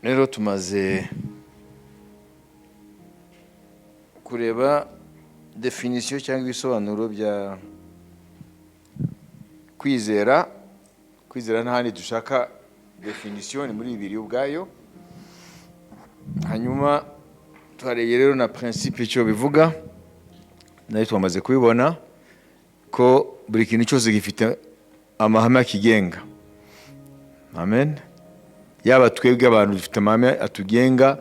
rero tumaze kureba definition cyangwa ibisobanuro bya kwizera. Kwizera ntahandi dushaka definition muri bibiri ubwayo. Hanyuma twareye rero na principe icyo bivuga, nayo twamaze kubibona ko buri kintu cyose gifite amahame akigenga. Amen. Yaba twebwe abantu dufite amahame atugenga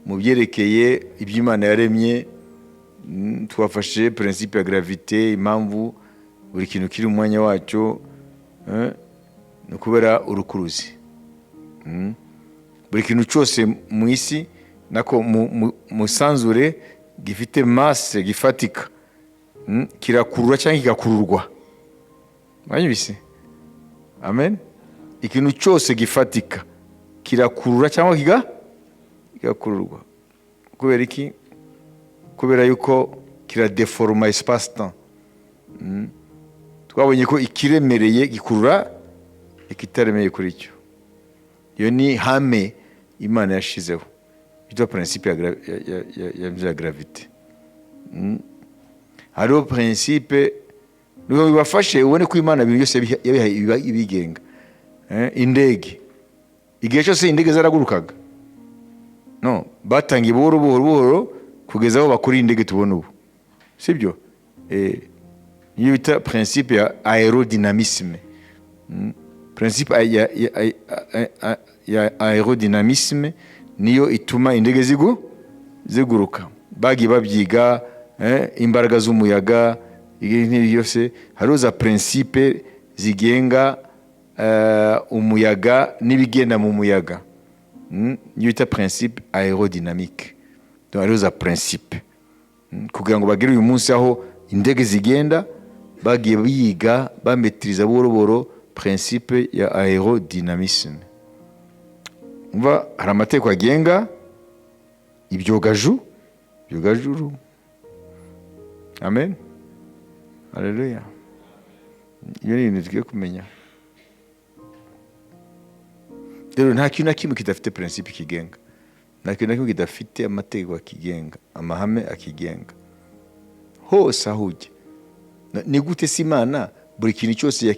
mu byerekeye iby'Imana yaremye. Twafashe principe ya gravité, impamvu buri kintu kiri mu mwanya wacyo, no kubera urukuruzi. Buri kintu cyose mu isi nako mu sanzure gifite masse gifatika, kirakurura cyangwa kigakururwa. Mwanyibise? Amen. Ikintu cyose gifatika kirakurura cyangwa kigakururwa. Kubera iki? Kubera yuko kiradeforma espace-temps. Twabonye ko ikiremereye gikurura ikitaremeye kuri cyo. Iyo ni hame Imana yashizeho. Bito principe ya gravité. Hariho principe niyo bibafashe ubone ko Imana ibintu byose yabihaye ibigenga. Indege. Igihe cyose indege zaragurukaga. No, batangiye buhoro kugeza aho bakora indege tubona ubu. Sibyo? Niyo bita principe ya aerodynamisme. Principe ya aerodynamisme niyo ituma indege ziguruka. Bagi babyiga imbaraga z'umuyaga, ibintu byose hariho za principe zigenga umuyaga n'ibigenda mu muyaga. Niyo bita principe aerodynamique. Donc hariho za principe kugira ngo bagire uyu munsi aho indege zigenda, bagiye biga bametriza buhoro principe ya aerodynamisme. Umva hari amategeko agenga ibyogajuru. Amen. Haleluya. Iyo ni ibintu tugiye kumenya. Rero nta kintu na kimwe kidafite principe kigenga. Nta kintu na kimwe kidafite amategeko akigenga, amahame akigenga. Hose ahujye. Ni gute si Imana buri kintu cyose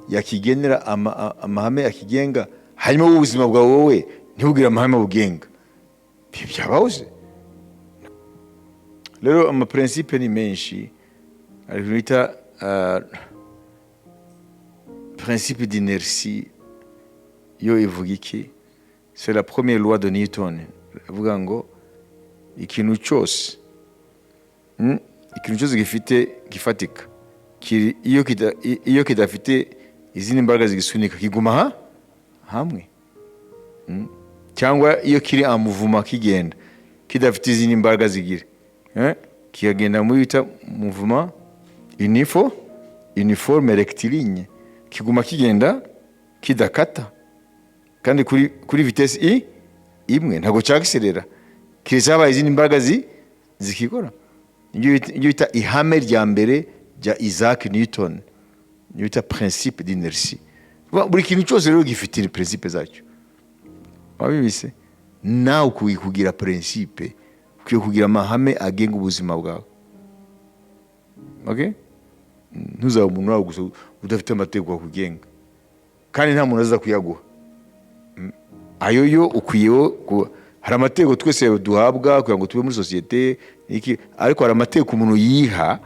yakigenera amahame akigenga, hanyuma ubuzima bwawe wowe ntibugire amahame bugenga? Byabahoze. Rero ama principe ni menshi. Ariko bita principe d'inertie. Yo ivuga iki? C'est la première loi de Newton. Ivuga ngo ikintu cyose gifite gifatika iyo kidafite izindi mbaraga zigisunika kiguma hamwe. Cyangwa iyo kiri amuvuma kigenda kidafite izindi mbaraga zigira, kigenda muri bita mouvement uniforme rectiligne, kiguma kigenda kidakata kandi kuri vitesse imwe, ntago cyagiserera kizabaye izindi mbaraga zikikora. Ibyo bita ihame rya mbere rya Isaac Newton. Ibyo bita principe d'inertie. Buri kintu cyose rero gifite principe zacyo. Wabibise? Nawe kugira principe, kugira amahame agenga ubuzima bwawe. Okay? Ntuzaba umuntu wawe gusa udafite amategeko akugenga. Kandi nta muntu aza kuyaguha. Ayoyo ukwiyeho. Hari amategeko twese duhabwa kugira ngo tube muri societe iki, ariko hari amategeko umuntu yiha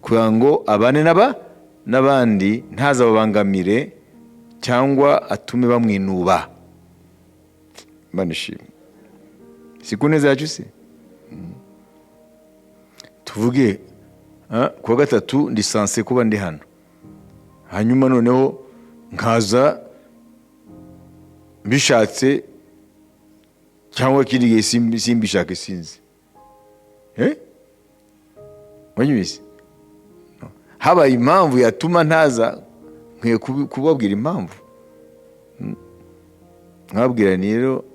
kugira ngo abane n'abandi ntazababangamire cyangwa atume bamwinuba. Banishimye. Siku neza yacu se? Tuvuge kuwa gatatu lisanse kuba ndi hano. Hanyuma noneho nkaza bishatse cyangwa kindi gihe simbishake sinzi. Wanyibise? Habaye impamvu yatuma ntaza, nkwiye kubabwira impamvu. Nkabwira ni rero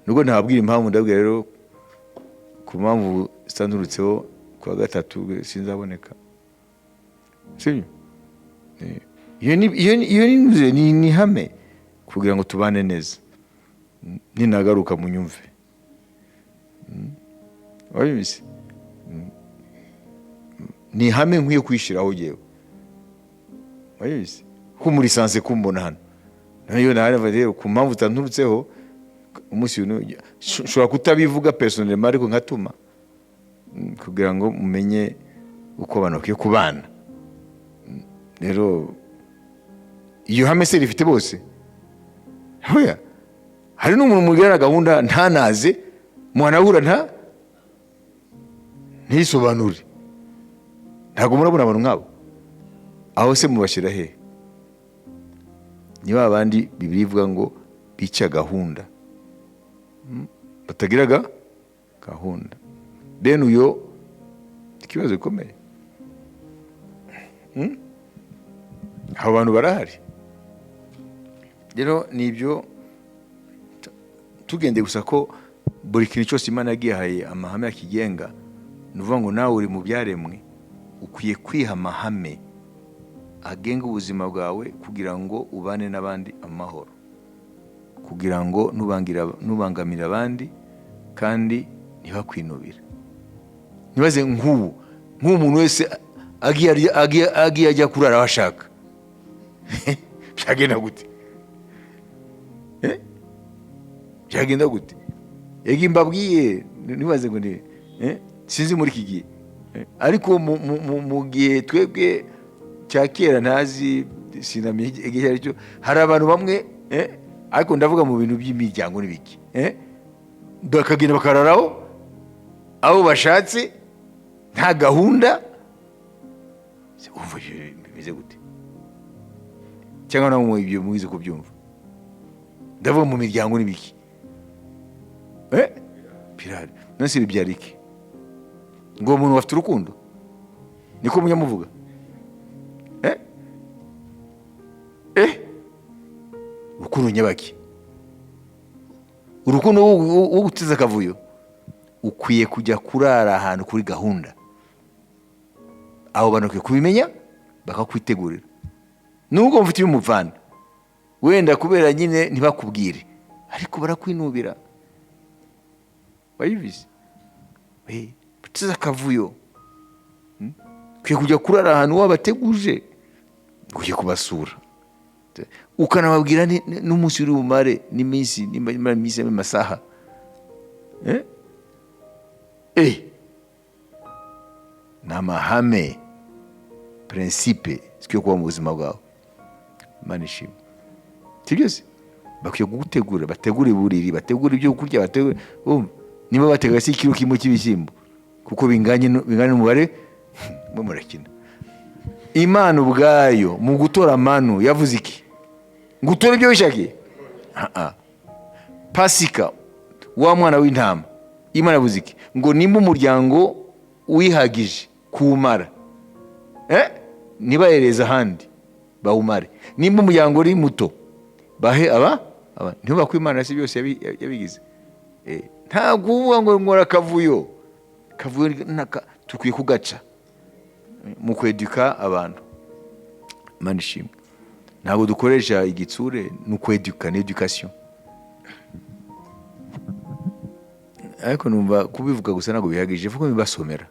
nubwo ntabwira impamvu, ndabwira rero ku mpamvu zitandurutseho kuwa gatatu sinzaboneka. Sibyo? Iyo ni hame kugira ngo tubane neza. ninagaruka munyumve. Wabizi ni hame nkwiye kwishiraho jewe. Wabizi ko muri sanse kumbona hano nayo narava rero ku mpamvu utanturutseho umunsi ushobora kutabivuga personnellement ariko nkatuma kugira ngo mumenye uko abantu bakwiye kubana. Rero iyo hame se rifite bose. Hoya hari n'umuntu mugirana gahunda ntanaze muhanahura ntisobanure. Ntabwo murabona abantu nk'abo aho se mubashira he? Niba abandi Bibiliya ivuga ngo bica gahunda, batagiraga gahunda, bene uyo ikibazo gikomeye. Abo bantu barahari. Rero nibyo tugende gusa ko buri kintu cyose Imana yagihaye amahame yakigenga, nuvuga ngo nawe uri mu byaremwe ukwiye kwiha amahame agenga ubuzima bwawe kugira ngo ubane n'abandi amahoro, kugira ngo nubangamira abandi kandi ntibakwinubira. Nibaze nk'umuntu wese agiye ajya kurara washaka byagenda gute? Byagenda gute? Egi mbabwiye nibaze ngo sinzi muri iki gihe, ariko mu gihe twebwe cya kera ntazi sinamenye igihe aricyo, hari abantu bamwe ariko ndavuga mu bintu by'imiryango n'ibiki bakagenda bakararaho abo bashatse nta gahunda. Umva bimeze gute? Cyangwa nawe ibyo mugize kubyumva? Ndavuga mu miryango n'ibiki pirari nasi bibyarike ngo umuntu bafite urukundo niko munyamuvuga urukundo nyabaki? Urukundo wo guteza akavuyo ukwiye kujya kurara ahantu kuri gahunda. Abo bantu bakwiye kubimenya bakakwitegurira. Nubwo mufite umuvana wenda kubera nyine ntibakubwire ariko barakwinubira. Bayibizi guteza akavuyo kwiye kujya kurara ahantu wabateguje, kujya kubasura ukanababwira n'umunsi uri bumare n'iminsi n'amasaha. Ni amahame principe sikyo kuba mu buzima bwawe. Imana ishimwe. Byose bakwiye kugutegura, bategura iburiri, bategura ibyo kurya, bategura niba bategura si ikiro kimwe cy'ibishyimbo kuko binganye n'umubare murakina. Imana ubwayo mu gutora manu yavuze iki? Ngutora ibyo wishakiye? Pasika wa mwana w'intama Imana yavuze iki? Ngo nimba umuryango wihagije kuwumara nibahereza ahandi bawumare. Nimba umuryango uri muto bahe ntibakwe. Imana si byose yabigize. Ntabwo uvuga ngo nkora akavuyo tukwiye kugaca mu kweduka abantu. Imana ishimwe. Ntabwo dukoresha igitsure ni ukweduka n'education. Ariko numva kubivuga gusa ntabwo bihagije, vuga bibasomera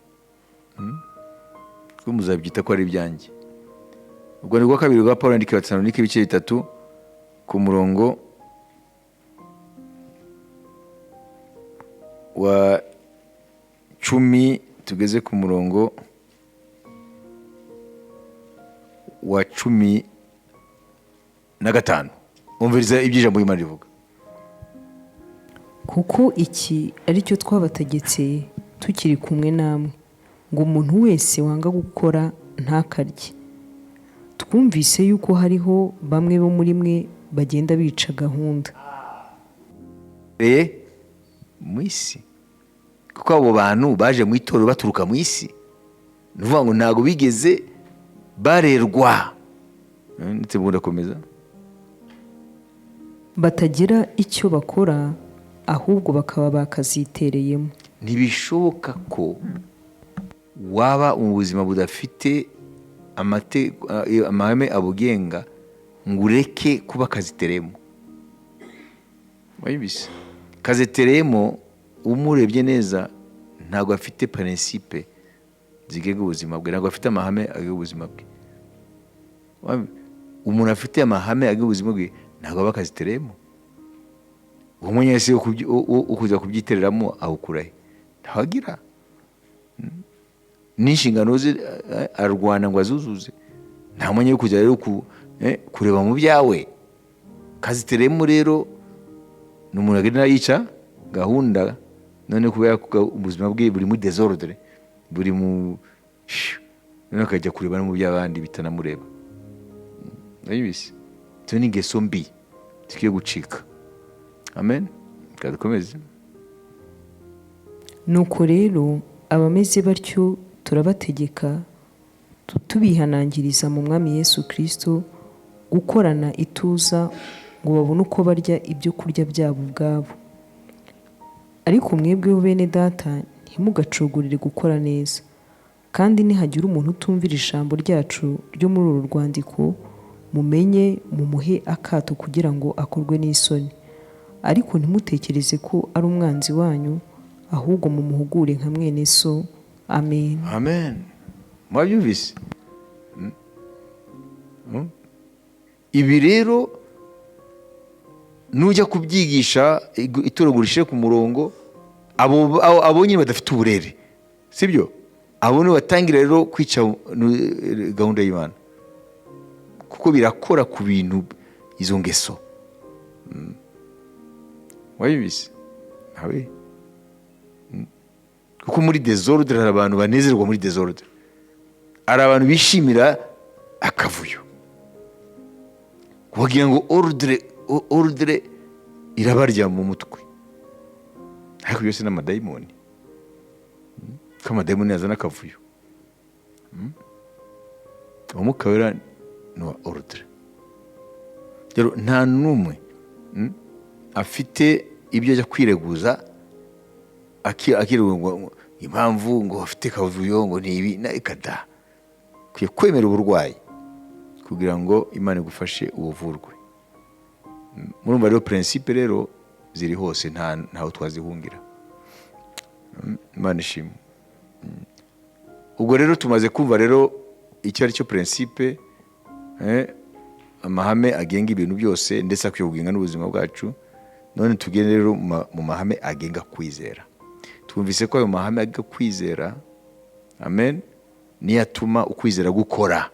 ko muzabyita ko ari ibyanjye. Ubwo ni rwa kabiri rwa Pawulo yandikiye Abatesalonike ibice 3 ku murongo wa 10 tugeze ku murongo wa 15. Umviriza iby'ijambo y'Imana rivuga. Kuko iki ari cyo twabategetse tukiri kumwe namwe, ngo umuntu wese wanga gukora ntakarye. Twumvise yuko hariho bamwe bo muri mwe bagenda bica gahunda mu isi, kuko abo bantu baje mu itorero baturuka mu isi. Ni ukuvuga ngo ntabwo bigeze barerwa. Ndetse burakomeza batagira icyo bakora ahubwo bakaba bakazitereyemo. Ntibishoboka ko waba mu buzima budafite amahame abugenga ngo ureke kuba akaziteremo. wayibise. Kazeteremo umurebye neza ntabwo afite principe zigenga ubuzima bwe, ntabwo afite amahame agenga ubuzima bwe. Umuntu afite amahame agenga ubuzima bwe ntabwo aba Kazeteremo. Uwo munyese ukuza kubyitereramo awukurahe? Ntawagira. N'inshingano ze arwana ngo azuzuze. Nta mwanya wo kujya rero kureba mu byawe. Kazeteremo rero ni umuntu agenda yica gahunda, none kubera ko ubuzima bwe buri muri desordre, buri mu none akajya kureba no mu by'abandi bitanamureba. Nayibise. Cyo ni ingeso mbi zikiye gucika. Amen. Kadukomeze. Nuko rero abameze batyo turabategeka tubihanangiriza mu Mwami Yesu Kristo gukorana ituza ngo babone uko barya ibyo kurya byabo ubwabo. Ariko mwebweho bene data ntimugacugurire gukora neza. Kandi nihagira umuntu utumvira ijambo ryacu ryo muri uru rwandiko, mumenye mumuhe akato kugira ngo akorwe n'isoni. Ariko ntimutekereze ko ari umwanzi wanyu, ahubwo mumuhugure nka mwene so. Amen. Amen. Mwabyumvise? Ibi rero nujya kubyigisha itorero gurishe ku murongo, abo nyine badafite uburere, sibyo? Abo ni batangira rero kwica gahunda y'Imana, kuko birakora ku bintu izo ngeso. Wayibise? Hawe. Kuko muri desordre hari abantu banezerwa muri desordre, hari abantu bishimira akavuyo, kugira ngo ordre irabarya mu mutwe. Ariko byose n'amadayimoni, ko amadayimoni yazana akavuyo. Umwuka wera ni wa ordre. Rero nta n'umwe afite ibyo ajya kwireguza akiregwa impamvu ngo afite kavuyo ngo ni ibi na ikada. Kwiye kwemera uburwayi kugira ngo Imana igufashe ubuvurwe. Murumva rero principe rero ziri hose, ntaho twazihungira. Imana ishimwe. Ubwo rero tumaze kumva rero icyo ari cyo principe, amahame agenga ibintu byose ndetse akwiye kugenga n'ubuzima bwacu. None tugende rero mu mahame agenga kwizera. Twumvise ko ayo mahame agenga kwizera, amen, niyo atuma ukwizera gukora.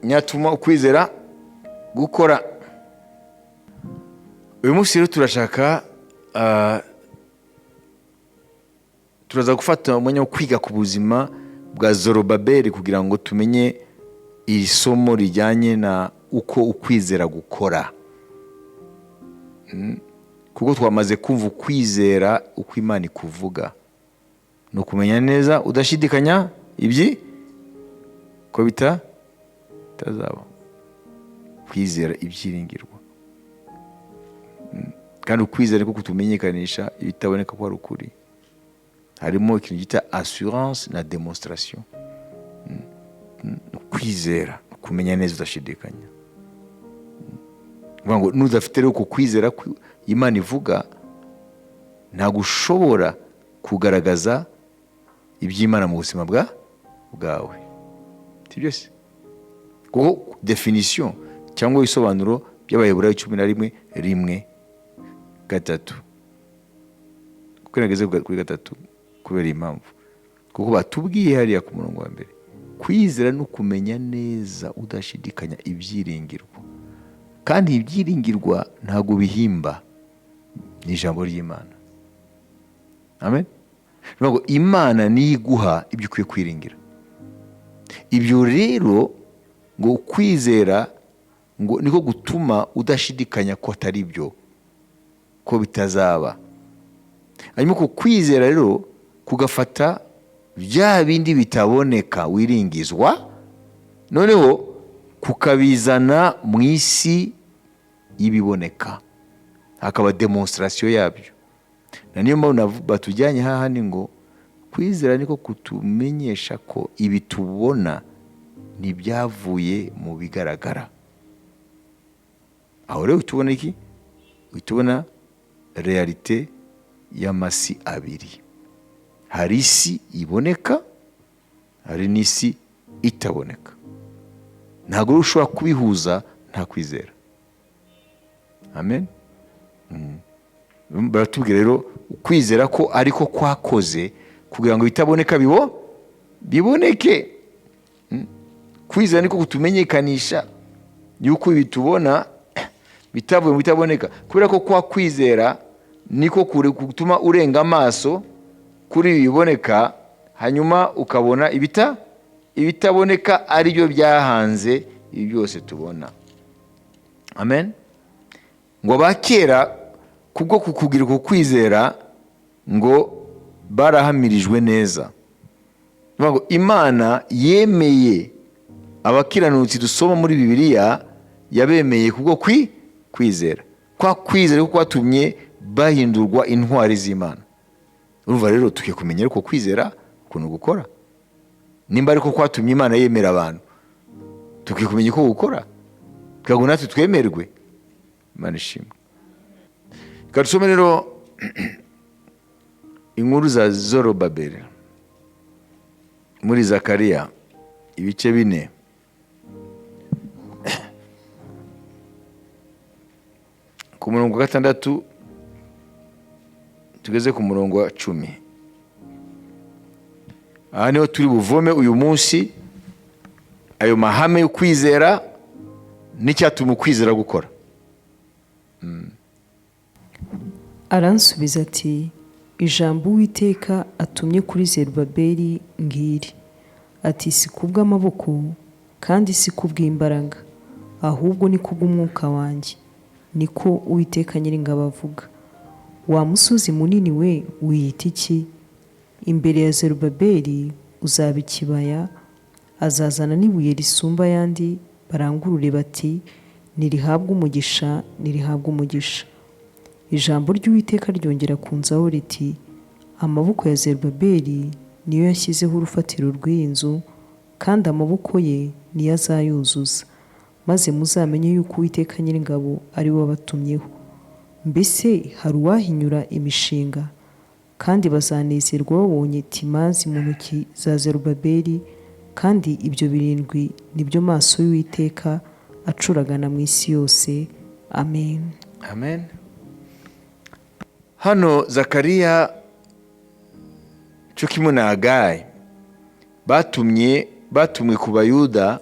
Nyatuma ukwizera gukora. Uyu munsi rero turashaka turaza gufata umwanya wo kwiga ku buzima bwa Zorobabeli kugira ngo tumenye iri somo rijyanye na uko ukwizera gukora. Kuko twamaze kumva ukwizera uko Imana ikuvuga, no kumenya neza udashidikanya ibyi ko bitazaba. Kwizera ibyiringirwa, kandi ukwizera ko kutumenyekanisha ibitaboneka ko ari ukuri. Harimo ikintu gita assurance na demonstration. Kwizera kumenya neza udashidikanya. Ngo nudafite rero ku kwizera Imana ivuga, ntago ushobora kugaragaza iby'Imana mu buzima bwawe. Sibyo se? Kuko definition cyangwa ibisobanuro by'Abaheburayo 11:1-3. Kuko nageze kuri 3 kubera impamvu. Kuko batubwiye hariya ku murongo wa mbere, kwizera no kumenya neza udashidikanya ibyiringirwa. Kandi ibyiringirwa ntago bihimba, ni ijambo ry'Imana. Amen. Nuko Imana ni iguha ibyo ukwiye kwiringira. Ibyo rero ngo kwizera ngo niko gutuma udashidikanya ko atari byo, ko bitazaba. Hanyuma ko kwizera rero kugafata bya bindi bitaboneka wiringizwa, noneho kukabizana mu isi y'ibiboneka, hakaba demonstration yabyo. Na niyo mpamvu batujyanye hahandi ngo kwizera niko kutumenyesha ko ibi tubona ntibyavuye mu bigaragara. Aho rero tubona iki? Tubona realite y'amasi abiri. Hari isi iboneka, hari n'isi itaboneka. Ntabwo ushobora kubihuza nta kwizera. Amen. Baratubwira rero ukwizera ko ariko kwakoze kugira ngo bitaboneka biboneke. Kwizera niko kutumenyekanisha yuko ibi tubona bitavuye mu bitaboneka, kubera ko kwa kwizera niko gutuma urenga amaso kuri ibiboneka, hanyuma ukabona ibitaboneka ari byo byahanze ibi byose tubona. Amen. Ngo abakera kubwo kukugira uko kwizera ngo barahamirijwe neza. Ngo Imana yemeye abakiranutsi dusoma muri Bibiliya, yabemeye kubwo kwizera. Kwa kwizera kuko kwatumye bahindurwa intwari z'Imana. Urumva rero tukiye kumenya ko kwizera ukuntu gukora. Nimba ariko kwatumye Imana yemera abantu, tukiye kumenya ko gukora kugira ngo natwe twemerwe. Imana ishimwe. Kadusome rero inkuru za Zorobabeli muri Zakariya ibice 4. Ku murongo wa 6 tugeze ku murongo wa 10. Aha niho turi buvome uyu munsi ayo mahame yo kwizera n'icyatuma ukwizera gukora. Aransubiza ati, ijambo Uwiteka atumye kuri Zerubabeli ngiri. Ati, si kubw'amaboko kandi si kubw'imbaraga, ahubwo ni kubw'umwuka wanjye, niko Uwiteka Nyiringabo avuga. Wa musozi munini we wiyita iki? Imbere ya Zerubabeli uzaba ikibaya. Azazana n'ibuye risumba ayandi, barangurure bati, nirihabwe umugisha, nirihabwe umugisha. Ijambo ry'Uwiteka ryongera kunzaho riti, amaboko ya Zerubabeli niyo yashyizeho urufatiro rw'iyi nzu, kandi amaboko ye niyo azayuzuza. Maze muzamenye yuko Uwiteka Nyiringabo ari we wabatumyeho. Mbese hari uwahinyura imishinga? Kandi bazanezerwa babonye timazi mu ntoki za Zerubabeli, kandi ibyo 7 nibyo maso y'Uwiteka acuragana mu isi yose. Amen. Amen. Hano Zakariya cyo kimwe na Hagayi batumwe ku Bayuda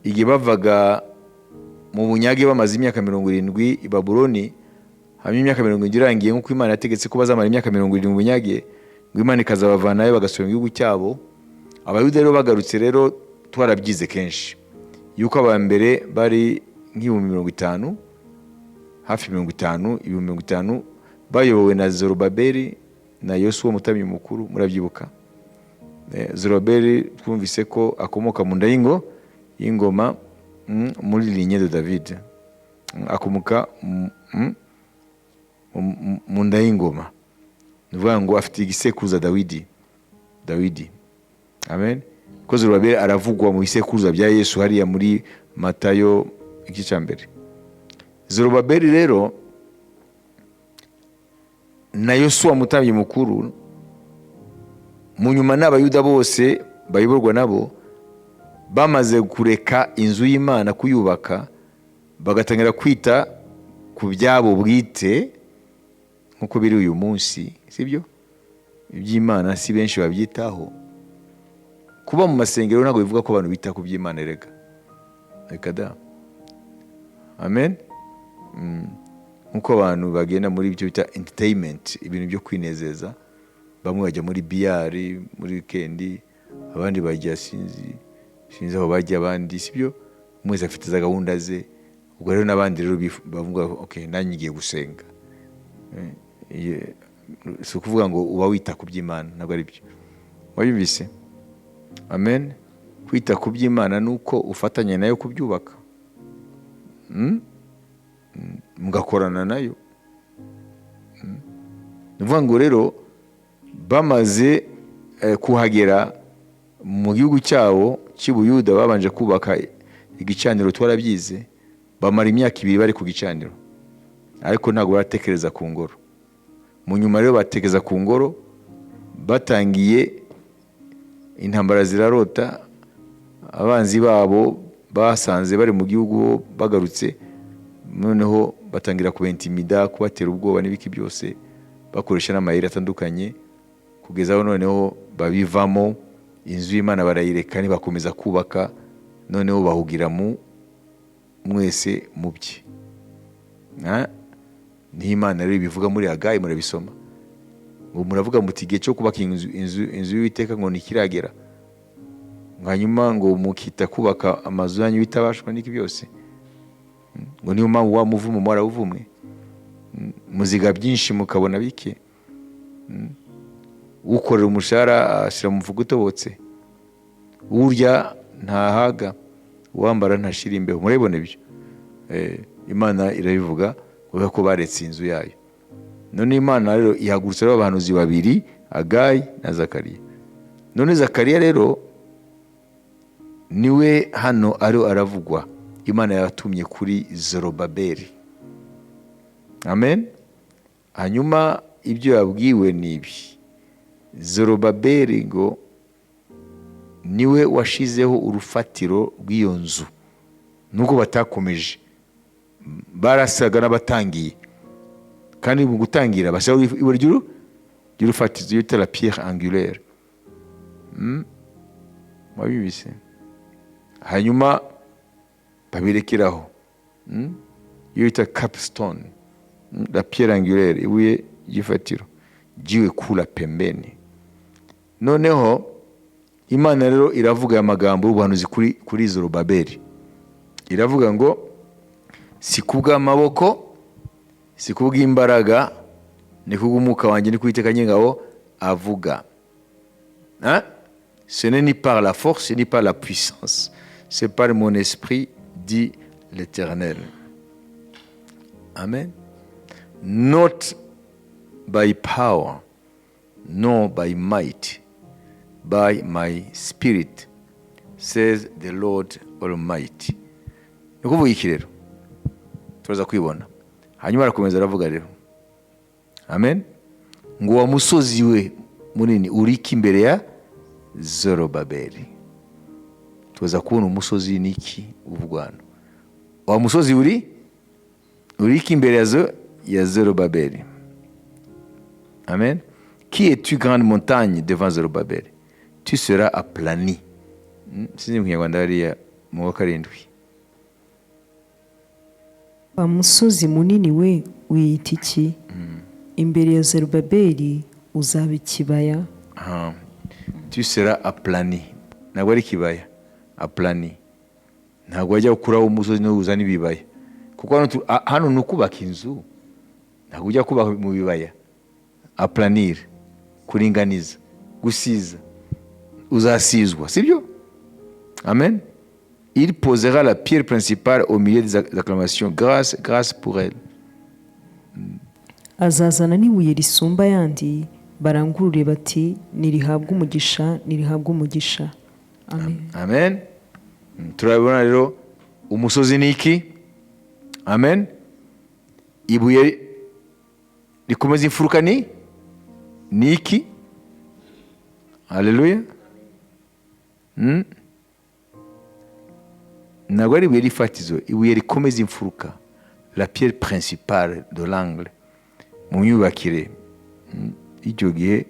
igihe bavaga mu bunyage bamaze imyaka 70 i Babuloni. Hanyuma imyaka 70 irangiye nk'uko Imana yategetse ko bazamara imyaka 70 mu bunyage, ngo Imana ikazabavanayo bagasubira mu gihugu cyabo. Abayuda rero bagarutse rero twarabyize kenshi yuko abambere bari nk'ibihumbi 50, hafi 50 bayobowe na Zorobabeli na Yosuwa umutambyi mukuru. Murabyibuka Zorobabeli twumvise ko akomoka mu nda y'ingoma muri lignée de David, akomoka mu nda y'ingoma, nuvuga ngo afite igisekuruza Dawidi. Amen. Ko Zorobabeli aravugwa mu bisekuruza bya Yesu hariya muri Matayo igice cya mbere. Zorobabeli rero na Yosuwa umutambyi mukuru mu nyuma n'Abayuda bose bayoborwa nabo bamaze kureka inzu y'Imana kuyubaka, bagatangira kwita ku byabo bwite nk'uko biri uyu munsi, sibyo? Iby'Imana si benshi babyitaho. Kuba mu masengero ntabwo bivuga ko abantu bita ku by'Imana. Reka da. Amen. Nkuko abantu bagenda muri ibyo bita entertainment, ibintu byo kwinezeza, bamwe bajya muri biyari muri weekend, abandi bajya sinzi aho bajya, abandi sibyo, mwese afite za gahunda ze. Ubwo rero n'abandi rero bavuga okay nanjye ngiye gusenga. Si ukuvuga ngo uba wita ku by'Imana, ntabwo ari byo. Wabibise? Amen. Kwita ku by'Imana nuko ufatanya nayo kubyubaka, mugakorana nayo. Nuvuga ngo rero bamaze kuhagera mu gihugu cyabo cy'Ubuyuda babanje kubaka igicaniro, twarabyize, bamara imyaka 2 bari ku gicaniro, ariko ntabwo baratekereza ku ngoro. Mu nyuma rero batekereza ku ngoro, batangiye intambara zirarota, abanzi babo basanze bari mu gihugu bagarutse, noneho batangira kubentimida, kubatera ubwoba n'ibiki byose, bakoresha n'amayeri atandukanye, kugeza aho noneho babivamo, inzu y'Imana barayireka, bakomeza kubaka, noneho bahugira mwese mu bye. Ni Imana rero bivuga muri Hagayi, murabisoma ngo muravuga muti igihe cyo kubaka inzu y'Uwiteka ngo nikiragera, hanyuma ngo mukita kubaka amazu yanyu bitabashwa n'iki byose, ngo niyo mpamvu wa muvumo mwarawuvumwe, muziga byinshi mukabona bike. Ukorera umushahara ashyira mu mufuka utobotse, urya ntahaga, uwambara ntashira imbeho. Murabibona ibyo? Imana irabivuga ko baretse inzu yayo. None Imana rero ihagurutsa abahanuzi 2, Hagayi na Zakariya. None Zakariya rero niwe hano aravugwa, Imana yatumye kuri Zorobabeli. Amen. Hanyuma ibyo yabwiwe nibi: Zorobabeli ngo niwe washizeho urufatiro rw'iyo nzu, nuko batakomeje, barasaga n'abatangiye, kandi mu gutangira bashaho iburyo y'urufatiro yita la pierre angulaire. Mwabibise. Hanyuma babirekeraho, yita capstone, la pierre angulaire, ibuye gifatiro, jiwe kula pembeni. Noneho Imana rero iravuga amagambo y'ubuhanuzi kuri Zorobabeli. Iravuga ngo si kubw'amaboko, si kubw'imbaraga, ni kubw'umwuka wanjye, ni Uwiteka Nyiringabo avuga. Ce n'est ni par la force ni par la puissance, c'est par mon esprit, dit l'Éternel. Amen. Not by power, nor by might, by my spirit, says the Lord Almighty. Ni kuvuga iki rero? Turaza kwibona. Hanyuma arakomeza aravuga rero. Amen. Ngo wa musozi we munini uriki imbere ya Zorobabeli. Tuza kubona umusozi niki uvugwana. Wa musozi uriki imbere ya Zorobabeli. Amen. Qui es-tu, grande montagne, devant Zorobabel? Tu seras aplani. Sinzi mu Kinyarwanda hariya mu wa 7. Wa musozi munini we wiyita iki? Imbere ya Zorobabeli uzaba ikibaya. Tu seras aplani. Ntabwo ari kibaya, aplani. Ntabwo wajya gukuraho umusozi no uzana ibibaya, kuko hano ni ukubaka inzu, ntabwo ujya kubaka mu bibaya. Aplanir, kuringaniza, gusiza, uzasizwa, sibyo? Amen. Il posera la pierre principale au milieu des acclamations. Grâce pour elle. Azazana n'ibuye risumba yandi, barangurure bati nirihabwe umugisha, nirihabwe umugisha. Amen. Amen. Turabona rero umusozi niki? Amen. Ibuye rikomeza imfuruka niki? Haleluya. Ntabwo ari ibuye rifatizo, ibuye rikomeza imfuruka, la pierre principale de l'angle. Mu myubakire icyo gihe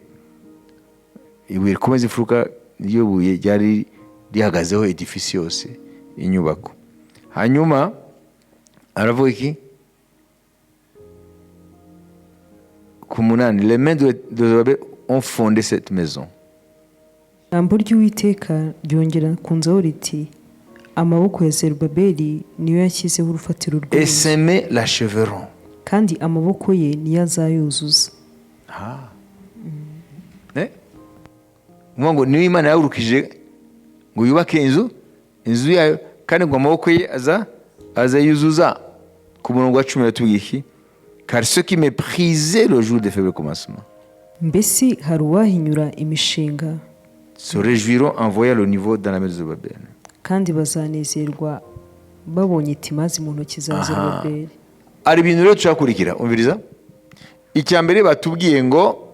ibuye rikomeza imfuruka niyo buye ryari rihagazeho edifice yose, inyubako. Hanyuma aravuga iki? Ku 8, les mains de Zorobabeli ont fondé cette maison. Ijambo ry'Uwiteka ryongera kunzaho riti, amaboko ya Zorobabeli niyo yashyizeho urufatiro rw'inzu. Et ses mains l'achèveront. Kandi amaboko ye niyo azayuzuza. Ngo niyo Imana yahurukije ngo yubake inzu yayo, kandi ngo amaboko ye azayuzuza. Ku murongo wa 10 yatubwiye iki? Car ceux qui méprisaient le jour des faibles commencements. Mbese hari uwahinyura imishinga? se réjouiront en voyant le niveau dans la maison de Zorobabeli. kandi bazanezerwa babonye timazi mu ntoki za Zerubabeli. Hari ibintu rero turakurikira umviriza. Icya mbere batubwiye ngo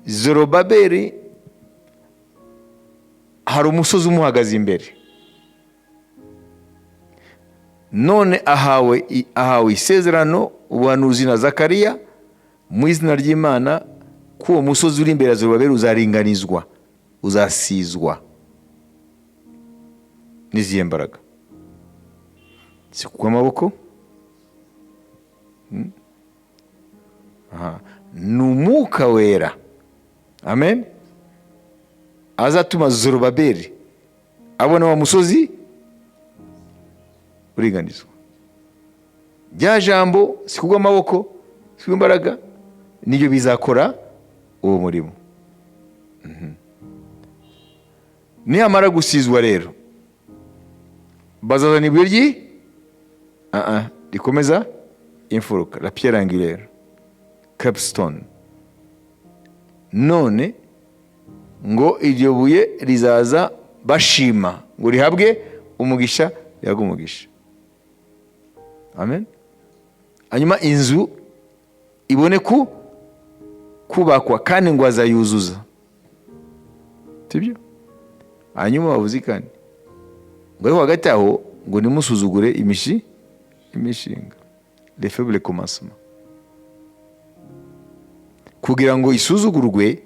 Zorobabeli hari umusozi umuhagaze imbere, none ahawe isezerano ubuhanuzi na Zakariya mu izina ry'Imana ko uwo musozi uri imbere ya Zorobabeli uzaringanizwa, uzasizwa n'izihe mbaraga? Si kukw'amaboko, ni umwuka wera, amen, azatuma Zorobabeli abona wa musozi uringanizwa. Rya jambo si kukw'amaboko, si kukw'imbaraga, nibyo bizakora uwo murimo. Niyamara gusizwa rero bazazana ibuye rikomeza imfuruka, la pierre angulaire, capstone. None ngo iryo buye rizaza bashima ngo rihabwe umugisha, rihabwe umugisha, amen. Hanyuma inzu ibone kubakwa kandi ngo azayuzuza, sibyo? Hanyuma bavuze kandi ngo ariko hagati aho ngo nimusuzugure imishinga, les faibles commencements, kugira ngo isuzugurwe.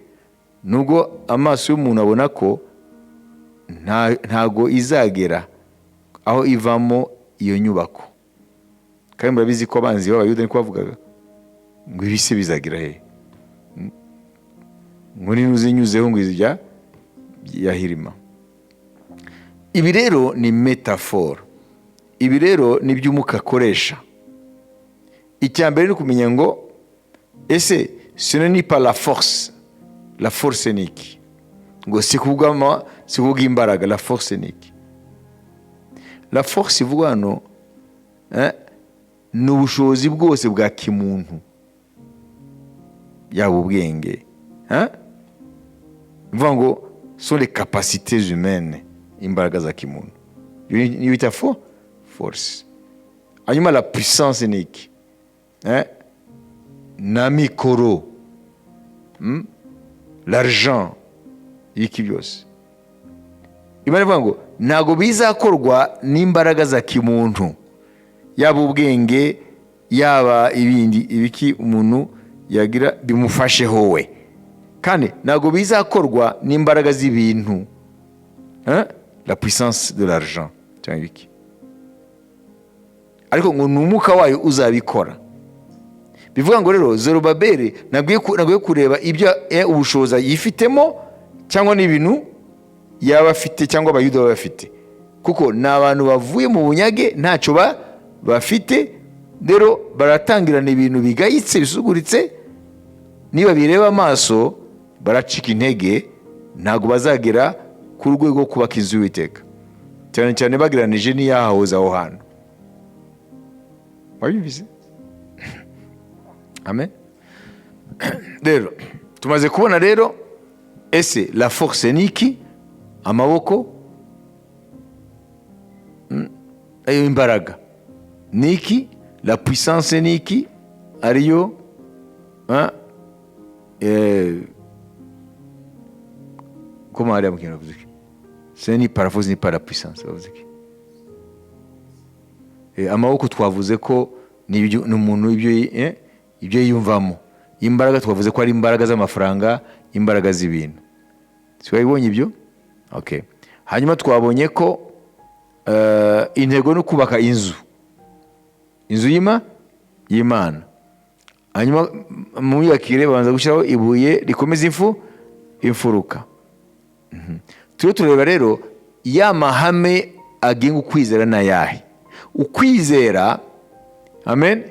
Nubwo amaso y'umuntu abona ko ntago izagera aho ivamo iyo nyubako, kandi murabizi ko abanzi b'Abayuda niko bavugaga ngo ibise bizagira he, ngo ninuzinyuzeho ngo izijya yahirima. Ibi rero ni metaphore, ibi rero ni by'umwuka akoresha. Icya mbere ni kumenya ngo ese ce n'est pas la force. La force ni iki? Ngo si kuvuga imbaraga. La force ni iki? La force ivuga hano ni ubushobozi bwose bwa kimuntu, yaba ubwenge, ivuga ngo sont les capacités humaines, imbaraga za kimuntu, niyo bita force. Hanyuma la puissance ni iki? Na mikoro, l'argent, iki byose. Imana ivuga ngo ntago bizakorwa n'imbaraga za kimuntu, yaba ubwenge, yaba ibiki umuntu yagira bimufasheho we, kandi ntago bizakorwa n'imbaraga z'ibintu, la puissance de l'argent cyangwa ibiki, ariko ngo ni umwuka wayo uzabikora. Bivuga ngo rero Zorobabeli ntabwo kureba ibyo ubushobozi yifitemo cyangwa n'ibintu yaba afite cyangwa Abayuda baba bafite, kuko ni abantu bavuye mu bunyage ntacyo bafite. Rero baratangirana ibintu bigayitse bisuguritse, niba bireba amaso baracika intege, ntabwo bazagera ku rwego rwo kubaka inzu y'Uwiteka, cyane cyane bagereranije n'iyahahoze aho hantu. Wabivuze? Amen. Rero tumaze kubona rero ese la force ni iki? Amaboko, ayo imbaraga ni iki? La puissance ni iki? Ariyo comment aller amukina bavuze iki? Ce n'est pas la force, ni pas la puissance, bavuze iki? Amaboko twavuze ko ni umuntu ibyo yiyumvamo. Imbaraga twavuze ko ari imbaraga z'amafaranga, imbaraga z'ibintu. Si wabibonye ibyo? Okay. Hanyuma twabonye ko intego no kubaka inzu y'Imana. Hanyuma mu yakire babanza gushyiraho ibuye rikomeza imfuruka. Tureba rero ya mahame agenga ukwizera n'ayahe. Ukwizera, amen,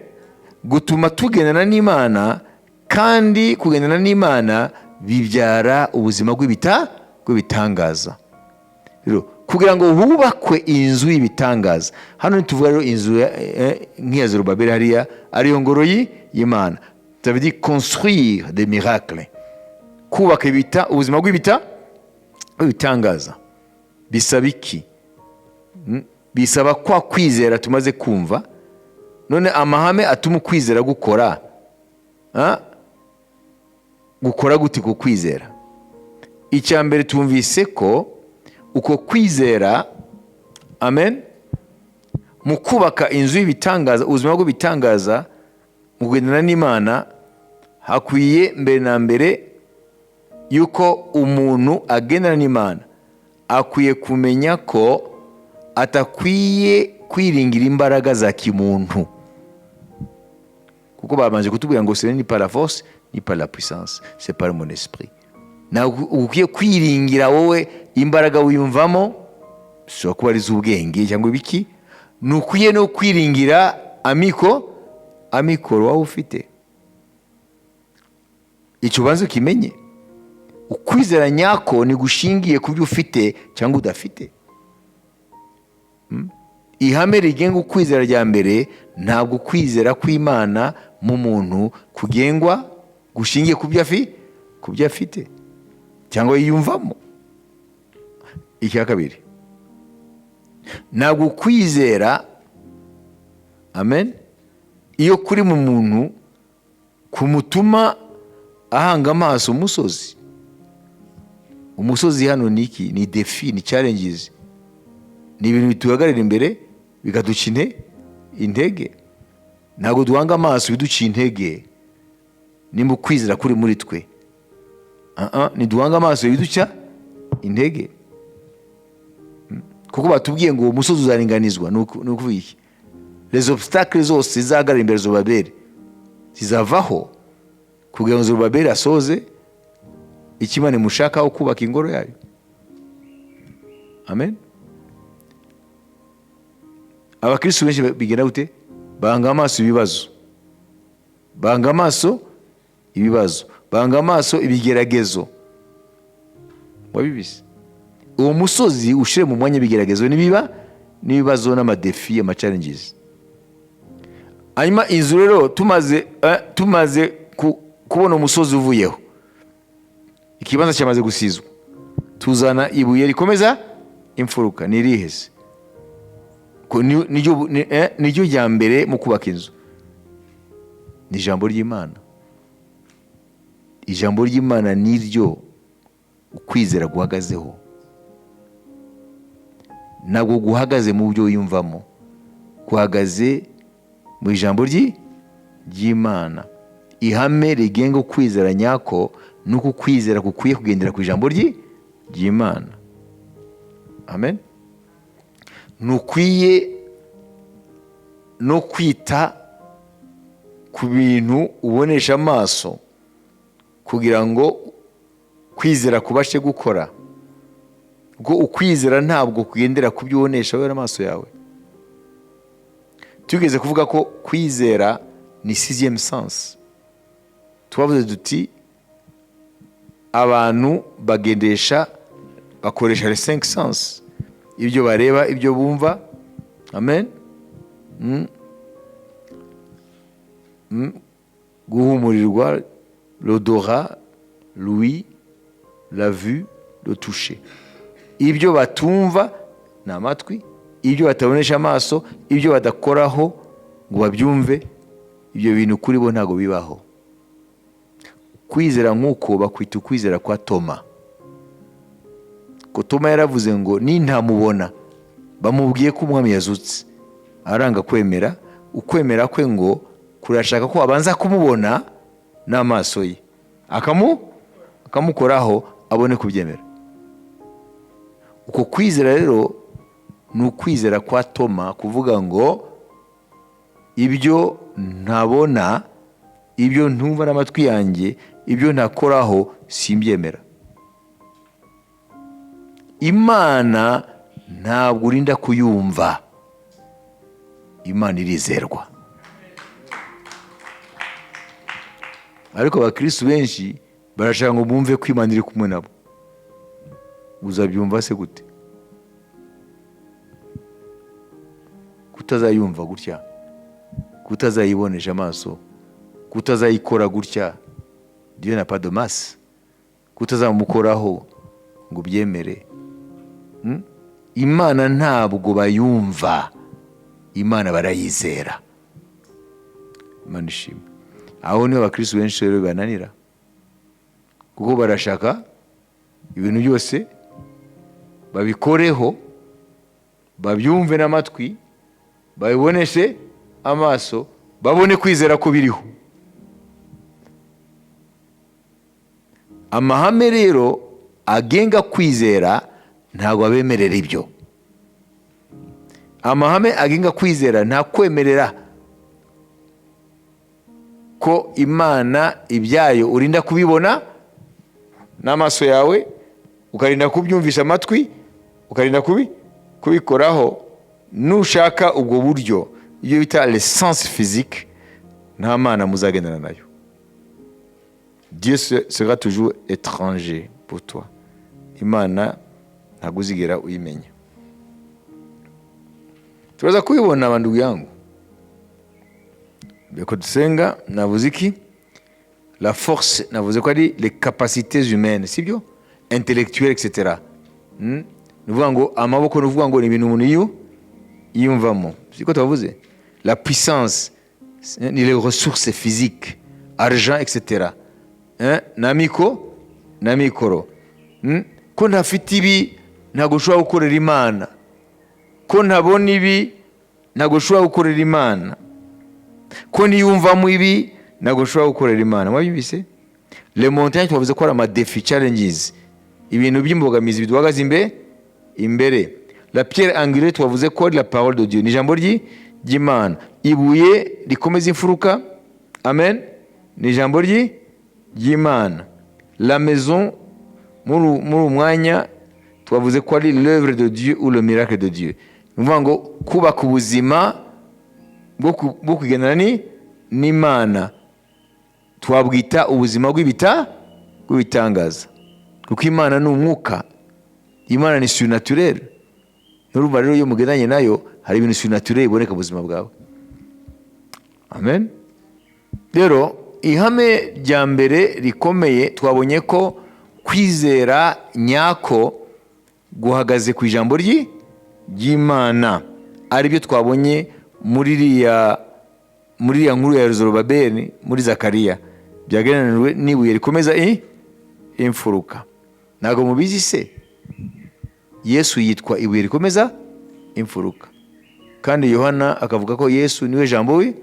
gutuma tugendana n'Imana, kandi kugendana n'Imana bibyara ubuzima bw'ibitangaza. Rero kugira ngo hubakwe inzu y'ibitangaza, hano tuvuga rero inzu nk'iya Zorobabeli hariya ariyo ngoro y'Imana. Ça veut dire construire des miracles, kubaka ubuzima ibitangaza bisaba iki? Bisaba kwa kwizera tumaze kumva. None amahame atuma ukwizera gukora gute ku kwizera? Icya mbere tumvise ko uko kwizera, amen, mu kubaka inzu y'ibitangaza, ubuzima bw'ibitangaza, mu kugendana n'Imana, hakwiye mbere na mbere yuko umuntu agendana n'Imana akwiye kumenya ko atakwiye kwiringira imbaraga za kimuntu, kuko babanje kutubwira ngo ce n'est pas la force ni pas la puissance, c'est par mon esprit. Na ukwiye kwiringira wowe imbaraga wiyumvamo, so kuba ari z'ubwenge cyangwa ibiki, nukwiye no kwiringira amikoro wawe ufite. Icyo banze kimenye, ukwizera nyako ni gushingiye ku byo ufite cyangwa udafite. Ihame rigenga ukwizera rya mbere, ntabwo kwizera kw'Imana mu muntu kugengwa gushingiye ku byo afite cyangwa yiyumvamo. Icya kabiri, ntabwo kwizera, amen, iyo kuri mu muntu kumutuma ahanga amaso umusozi. Umusozi hano ni iki? Ni defi, ni challenges, ni ibintu bituhagarira imbere bikaduca intege. Ntabwo duhanga amaso biduca intege nimba ukwizera kuri muri twe. Ntiduhanga amaso biduca intege, kuko batubwiye ngo umusozi uzaringanizwa. Ni ukuvuga iki? Les obstacles zose zizahagarara imbere Zorobabeli zizavaho kugira ngo Zorobabeli asoze icyo Imana imushakaho, kubaka ingoro yayo. Amen. Abakristo benshi bigenda gute? Banga amaso ibibazo, banga amaso ibigeragezo. Wabibise uwo musozi ushire mu mwanya ibigeragezo n'ibibazo n'amadefi, ama-challenges. Hanyuma inzu rero tumaze kubona umusozi uvuyeho, ikibanza cyamaze gusizwa, tuzana ibuye rikomeza imfuruka. Niriheze niryo rya mbere mu kubaka inzu, ni ijambo ry'Imana. Ijambo ry'Imana niryo ukwizera guhagazeho. Ntabwo guhagaze mu byo wiyumvamo, guhagaze mu ijambo ry'Imana. Ihame rigenga ukwizera nyako ni uko ukwizera kukwiye kugendera ku ijambo ry'Imana. Amen. Nukwiye no kwita ku bintu ubonesha amaso kugira ngo kwizera kubashe gukora. Ubwo ukwizera ntabwo kugendera ku byo ubonesha wowe n'amaso yawe. Tugeze kuvuga ko kwizera ni sixième sens. Twavuze duti abantu bakoresha les cinq sens, ibyo bareba, ibyo bumva, amen, guhumurirwa, l'odorat, l'ouïe, la vue, le toucher. Ibyo batumva ni amatwi, ibyo batabonesha amaso, ibyo badakoraho ngo babyumve, ibyo bintu kuri bo ntabwo bibaho. Kwizera nk'uko bakwita ukwizera kwa Toma. Ko Toma yaravuze ngo nintamubona, bamubwiye ko umwami yazutse, aranga kwemera. Ukwemera kwe ngo kurashaka ko abanza kumubona n'amaso ye, akamukoraho abone kubyemera. Uko kwizera rero ni ukwizera kwa Toma, kuvuga ngo ibyo ntabona, ibyo ntumva n'amatwi yanjye, ibyo ntakoraho simbyemera. Imana ntabwo urinda kuyumva, Imana irizerwa. Ariko abakristo benshi barashaka ngo bumve ko Imana iri kumwe nabo. Uzabyumva se gute? Kutazayumva gutya, kutazayibonesha amaso, kutazayikora gutya, Dieu n'a pas de masse, kutazamukoraho, ngo ubyemere. Imana ntabwo bayumva, Imana barayizera. Imana ishimwe. Aho niho abakristo benshi rero bananira, kuko barashaka ibintu byose babikoreho, babyumve n'amatwi, babiboneshe amaso, babone kwizera ko biriho. Amahame rero agenga kwizera ntabwo abemerera ibyo. Amahame agenga kwizera nta kwemerera ko Imana ibyayo urinda kubibona n'amaso yawe, ukarinda kubyumvisha amatwi, ukarinda kubikoraho. Nushaka ubwo buryo, iyo bita l'essence physique, nta Mana muzagendana nayo. Dieu sera toujours étranger pour toi. Imana ntabwo uzigera uyimenya. Turaza kubibona abantu yangu. Beko dusenga navuze iki? La force, navuze ko ari les capacités humaines, sibyo? Intellectuelles, etc. Nuvuga ngo amaboko, nuvuga ngo ni ibintu umuntu yiyumvamo. Siko tuvuze? La puissance, ni les ressources physiques, argent, etc. Na mikoro. Ko ntafite ibi ntabwo ushobora gukorera Imana. Ko ntabona ibi ntabwo ushobora gukorera Imana. Ko niyumvamo ibi ntabwo ushobora gukorera Imana. Mwabibise? Les montagnes twavuze ko ari amadefi, challenges, ibintu by'imbogamizi biduhagaze imbere. La pierre angulaire twavuze ko ari la parole de Dieu, ni ijambo ry'Imana. Ibuye rikomeza imfuruka, amen, ni ijambo ry'Imana. La maison, muri umwanya twavuze ko ari l'œuvre de Dieu ou le miracle de Dieu. Nuvuga ngo kubaka ubuzima bwo kugendana n'Imana twabwita ubuzima bw'ibitangaza, kuko Imana ni umwuka, Imana ni surnaturel. Urumva rero iyo mugendanye nayo hari ibintu surnaturel iboneka mu buzima bwawe. Amen. Rero ihame rya mbere rikomeye twabonye ko kwizera nyako guhagaze ku ijambo ry'Imana, ari byo twabonye muri iriya nkuru ya Zorobabeli muri Zakariya, byagereranijwe n'ibuye rikomeza imfuruka. Ntabwo mubizi se? Yesu yitwa ibuye rikomeza imfuruka, kandi Yohana akavuga ko Yesu niwe jambo we.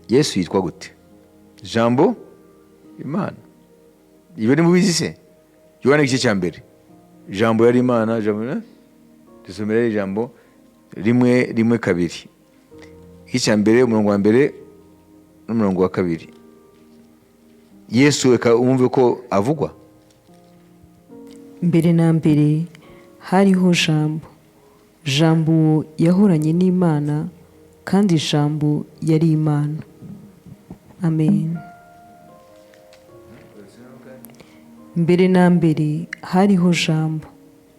Yesu yitwa gute? Jambo Imana. Ibyo ni mubizi se? Yohana igice cya mbere, jambo yari Imana, jambo dusomera ijambo rimwe kabiri. Igice cya mbere umurongo wa mbere n'umurongo wa kabiri. Yesu reka umve ko avugwa. Mbere na mbere hariho jambo, jambo yahoranye n'Imana, kandi jambo yari Imana. Amen. Mbere na mbere hariho jambo,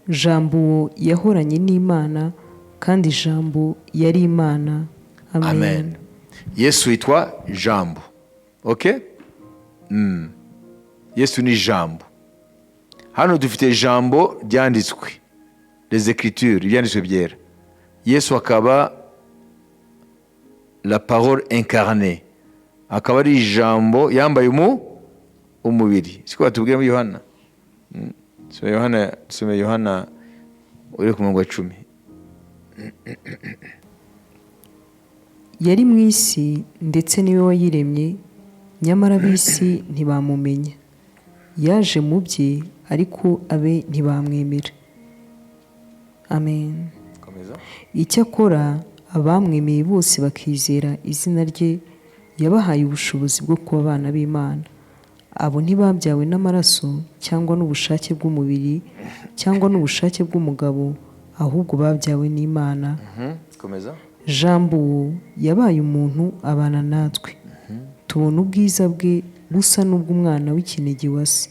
jambo yahoranye n'Imana, kandi jambo yari Imana. Amen. Amen. Yesu yitwa jambo. Okay? Yesu ni jambo. Hano dufite jambo ryanditswe, les écritures, ibyanditswe byera. Yesu akaba la parole incarnée, akaba ari ijambo yambaye umubiri. Siko batubwira muri Yohana. Tusome Yohana uri ku murongo wa 10. Yari mu isi ndetse niwe wayiremye, nyamara ab'isi ntibamumenya. Yaje mu bye, ariko abe ntibamwemera. Amen. Icyakora abamwemeye bose bakizera izina rye, yabahaye ubushobozi bwo kuba abana b'Imana. Abo ntibabyawe n'amaraso cyangwa n'ubushake bw'umubiri cyangwa n'ubushake bw'umugabo, ahubwo babyawe n'Imana. Jambo yabaye umuntu abana natwe. Tubona ubwiza bwe busa n'ubw'umwana w'ikinege wa se,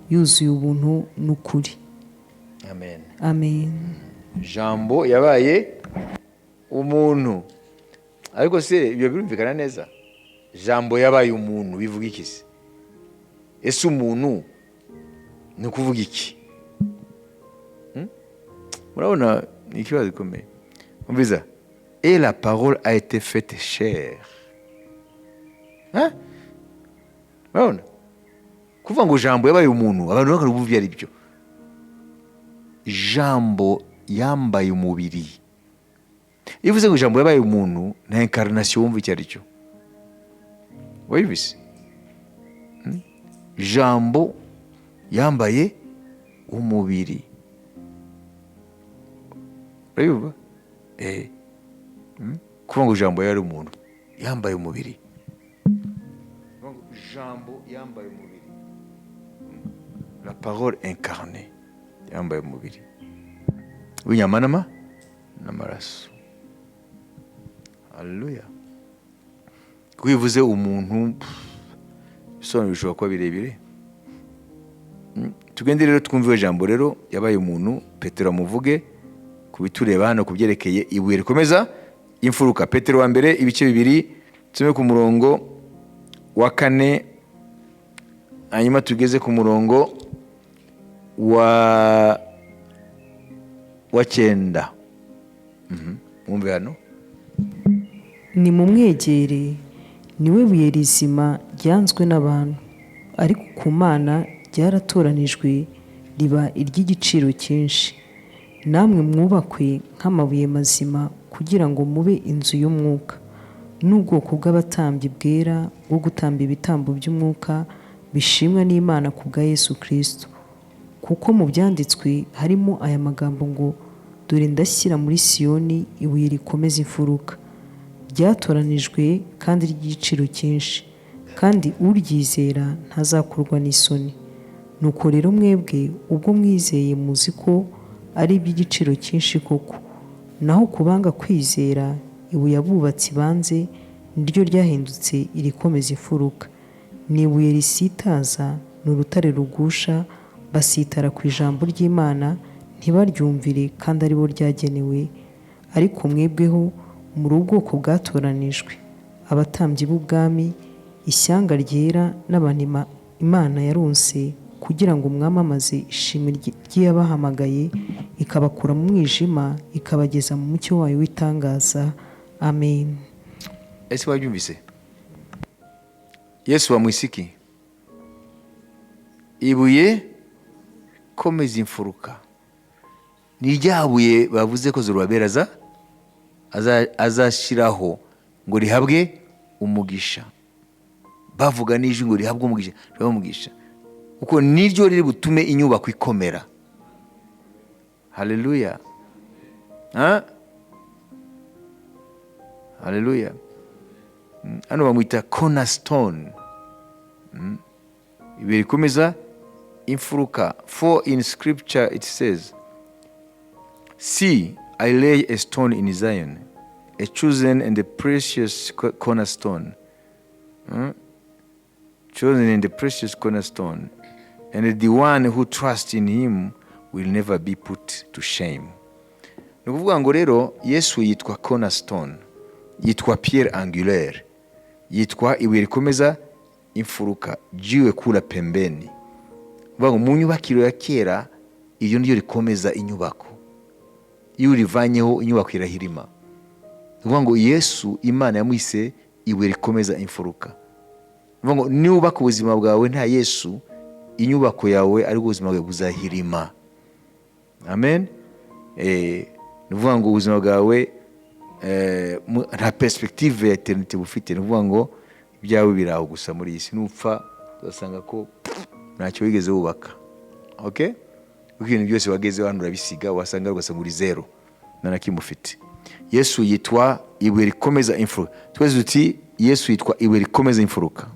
yuzuye ubuntu n'ukuri. Amen. Amen. Jambo yabaye umuntu. Ariko se ibyo birumvikana neza? Jambo yabaye umuntu bivuga iki se? Ese umuntu ni kuvuga iki? murabona ni ikibazo gikomeye. Umviza, et la parole a été faite chair. Murabona kuvuga ngo jambo yabaye umuntu, abantu bakarumva ibyo ari byo. Jambo yambaye umubiri. Iyo uvuze ngo jambo yabaye umuntu, na incarnation wumva icyo ari cyo. Wabibise? Jambo yambaye umubiri. Urayumva? Kuvuga ngo jambo yari umuntu, yambaye umubiri. Jambo yambaye umubiri. La parole incarnée yambaye umubiri. W'inyama n'amaraso. Haleluya. Kwivuze umuntu bisobanura bishobora kuba birebire. Tugende rero twumve jambo rero yabaye umuntu. Petero amuvuge kubitureba hano kubyerekeye ibuye rikomeza imfuruka. Petero wa mbere ibice 2 tume ku murongo wa 4 hanyuma tugeze ku murongo wa 9. Mwumve hano. Ni mumwegere, niwe buye rizima ryanzwe n'abantu, ariko ku Mana ryaratoranijwe riba iry'igiciro cyinshi. Namwe mwubakwe nk'amabuye mazima kugira ngo mube inzu y'umwuka, n'ubwoko bw'abatambyi bwera bwo gutamba ibitambo by'umwuka bishimwa n'Imana ku bwa Yesu Kristo. Kuko mu byanditswe harimo aya magambo ngo, dore ndashyira muri Siyoni ibuye rikomeza imfuruka, ryatoranijwe kandi ry'igiciro cyinshi, kandi uryizera ntazakorwa n'isoni. Nuko rero mwebwe ubwo mwizeye muzi ko ari iby'igiciro cyinshi koko. Naho kubanga kwizera, ibuye abubatsi banze niryo ryahindutse irikomeza imfuruka. Ni ibuye risitaza, ni urutare rugusha, basitara ku ijambo ry'Imana ntibaryumvire, kandi ari bo ryagenewe. Ariko mwebweho muri ubwoko bwatoranijwe, abatambyi b'ubwami, ishyanga ryera, n'abantu Imana yaronse, kugira ngo mwamamaze ishimwe ry'iyabahamagaye ikabakura mu mwijima ikabageza mu mucyo wayo w'itangaza. Amen. Ese wabyumvise? Yesu wamwisiki ibuye komeza imfuruka. Ni ryabuye bavuze ko Zorobabeli azashiraho ngo rihabwe umugisha. Bavuga n'ijwi ngo rihabwe umugisha. Kuko niryo riri butume inyubako ikomera. Haleluya. Haleluya. Hano bamwita cornerstone. Ibuye rikomeza imfuruka. For in scripture it says, see, I lay a stone in Zion, a chosen and a precious cornerstone. Chosen and a precious cornerstone. And the one who trusts in him will never be put to shame. Ni ukuvuga ngo rero Yesu yitwa cornerstone, yitwa pierre angulaire, yitwa ibuye rikomeza imfuruka, jiwe kula pembeni. Ngo mu nyubakiro ya kera iyo ndiyo rikomeza inyubako. Iyo rivanyeho inyubako irahirima. Ngo Yesu Imana yamwise ibuye rikomeza imfuruka. Ngo niubaka ubuzima bwawe nta Yesu, inyubako yawe ari ubuzima bwawe buzahirima. Amen. Nuvuga ngo ubuzima bwawe nta perspective ya eternity bufite. Nuvuga ngo ibyawe biraho gusa muri iyi si, nupfa uzasanga ko ntacyo wigeze wubaka. Okay? Ibintu byose wagezeho hano urabisiga, wasanga ugasanga uri zero, nta kimufite. Yesu yitwa ibuye rikomeza imfuruka. Twese duti Yesu yitwa ibuye rikomeza imfuruka.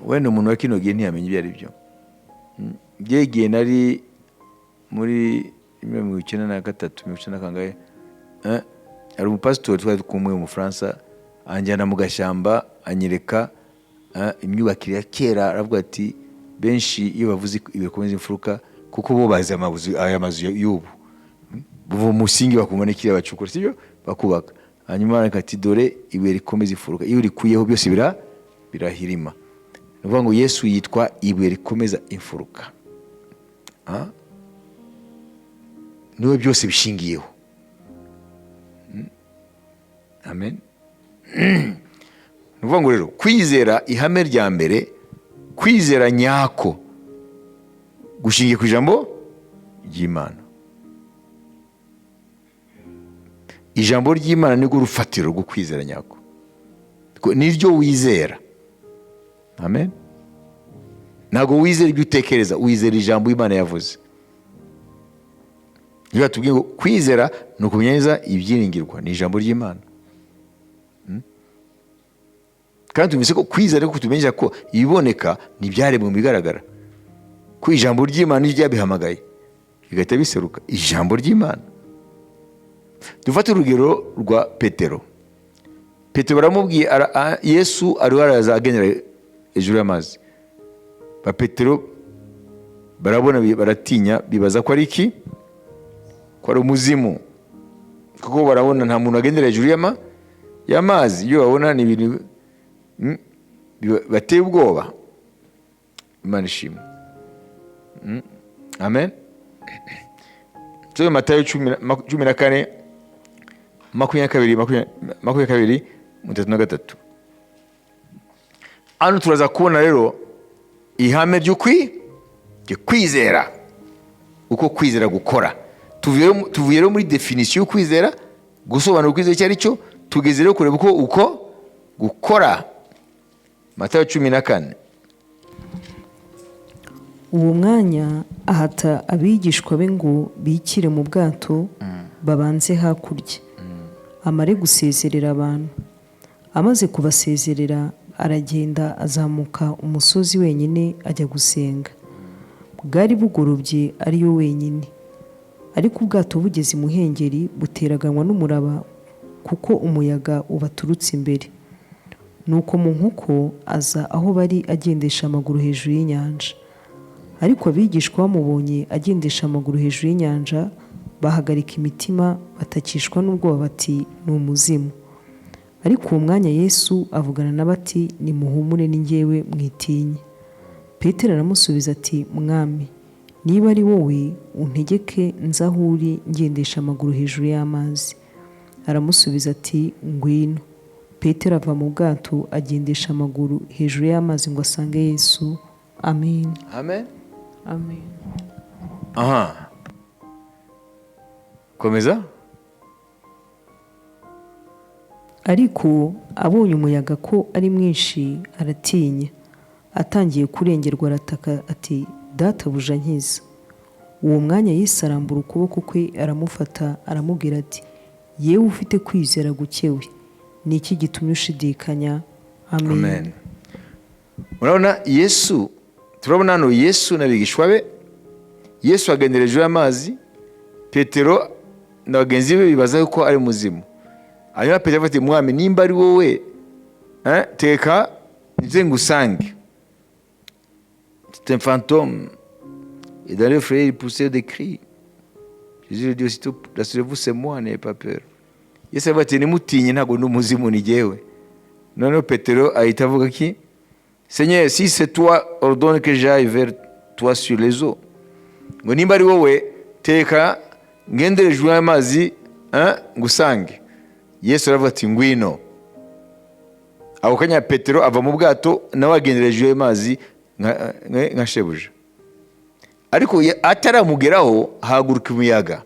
Wenda umuntu wa kino gihe ntiyamenye ibyo ari byo. Gihe nari muri 1993 1990 ari umupasitori twari kumwe mu Faransa, anjyana mu gashyamba anyereka imyubakire ya kera. Aravuga ati benshi iyo bavuze ibuye rikomeza imfuruka kuko bo bazi aya mazu y'ubu, bo musingi bakumana ikira bacukura, sibyo bakubaka. Hanyuma arakati dore ibuye rikomeza imfuruka, iyo rikuyeho byose birahirima. Nuvuga ngo Yesu yitwa ibuye rikomeza imfuruka. niwe byose bishingiyeho. Amen. Ni ukuvuga ngo rero kwizera, ihame rya mbere, kwizera nyako gushingiye ku ijambo ry'Imana. Ijambo ry'Imana nirwo rufatiro rwo kwizera nyako, niryo wizera. Amen. Ntabwo wizera ibyo utekereza, wizera ijambo Imana yavuze. Niba tubwiye ngo kwizera ni ukumenya neza ibyiringirwa, ni ijambo ry'Imana. Kandi tumeze ko kwizera ko tumenyesha ko ibiboneka ni ibyaremwe mu bigaragara, ko ijambo ry'Imana niryo ryabihamagaye bigahita biseruka, ijambo ry'Imana. Dufate urugero rwa Petero. Petero baramubwiye, Yesu ariho araza agendera hejuru y'amazi. Ba Petero barabona, baratinya, bibaza ko ari iki? Ko ari umuzimu, kuko barabona nta muntu agendera hejuru y'amazi. Iyo babona ni ibintu bateye ubwoba. Imana ishimwe. Amen. Matayo 14:22-23. Hano turaza kubona rero ihame ryo kwizera, uko kwizera gukora. Tuvuye rero muri definisiyo y'ukwizera, gusobanura ukwizera icyo ari cyo, tugeze rero kureba uko gukora. Matayo 14. Uwo mwanya ahata abigishwa be ngo bikire mu bwato babanze hakurya, amare gusezerera abantu. Amaze kubasezerera, aragenda azamuka umusozi wenyine ajya gusenga. Bwari bugorobye ariyo wenyine, ariko ubwato bugeze imuhengeri buteraganwa n'umuraba, kuko umuyaga ubaturutse imbere. Nuko mu nkoko aza aho bari agendesha amaguru hejuru y'inyanja. Ariko abigishwa bamubonye agendesha amaguru hejuru y'inyanja, bahagarika imitima, batakishwa n'ubwoba bati ni umuzimu. Ariko uwo mwanya Yesu avugana nabo ati, nimuhumure, ni jyewe, mwitinye. Petero aramusubiza ati, mwami, niba ari wowe, untegeke nze aho uri ngendesha amaguru hejuru y'amazi. Aramusubiza ati, ngwino. Petero ava mu bwato agendesha amaguru hejuru y'amazi ngo asange Yesu. Amen. Amen. Amen. Aha. Komeza. Ariko abonye umuyaga ko ari mwinshi, aratinya. Atangiye kurengerwa, arataka ati, databuja nkiza. Uwo mwanya Yesu arambura ukuboko kwe, aramufata, aramubwira ati, yewe ufite kwizera gukewe, ni iki gitumye ushidikanya? Amen. Amen. Murabona Yesu, turabona hano Yesu n'abigishwa be. Yesu agendera hejuru y'amazi, Petero na bagenzi be bibaza yuko ari muzimu. Hanyuma Petero ati, mwami, nimba ari wowe, teka nze ngusange. C'est un fantôme. Et dans les frères, ils poussaient des cris. Jésus lui dit aussitôt, rassurez-vous, c'est moi, n'ayez pas peur. Yesu aravuga ati, nimutinye, ntabwo ndi umuzimu, ni jyewe. Noneho Petero ahita avuga ki, Seigneur, si c'est toi, ordonne que j'aille vers toi sur les eaux. Ngo nimba ari wowe, teka ngendere hejuru y'amazi ngusange. Yesu aravuga ati, ngwino. Ako kanya Petero ava mu bwato, nawe agendera hejuru y'amazi nka shebuja. Ariko ataramugeraho, haguruka umuyaga.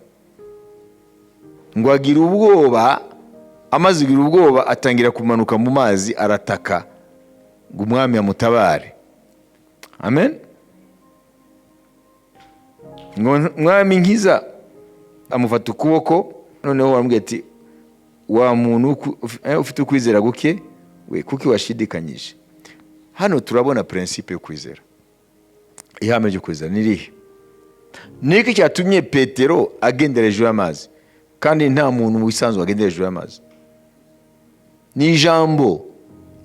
Ngo agira ubwoba, amaze kugira ubwoba, atangira kumanuka mu mazi, arataka ngo umwami amutabare. Amen. Ngo umwami nkiza amufata ukuboko, noneho aramubwira ati, wa muntu ufite ukwizera guke we, kuki washidikanyije? Hano turabona principe yo kwizera. Ihame ryo kwizera ni rihe? Niki cyatumye Petero agendera hejuru y'amazi, kandi nta muntu mu bisanzwe agendera hejuru y'amazi? Ni ijambo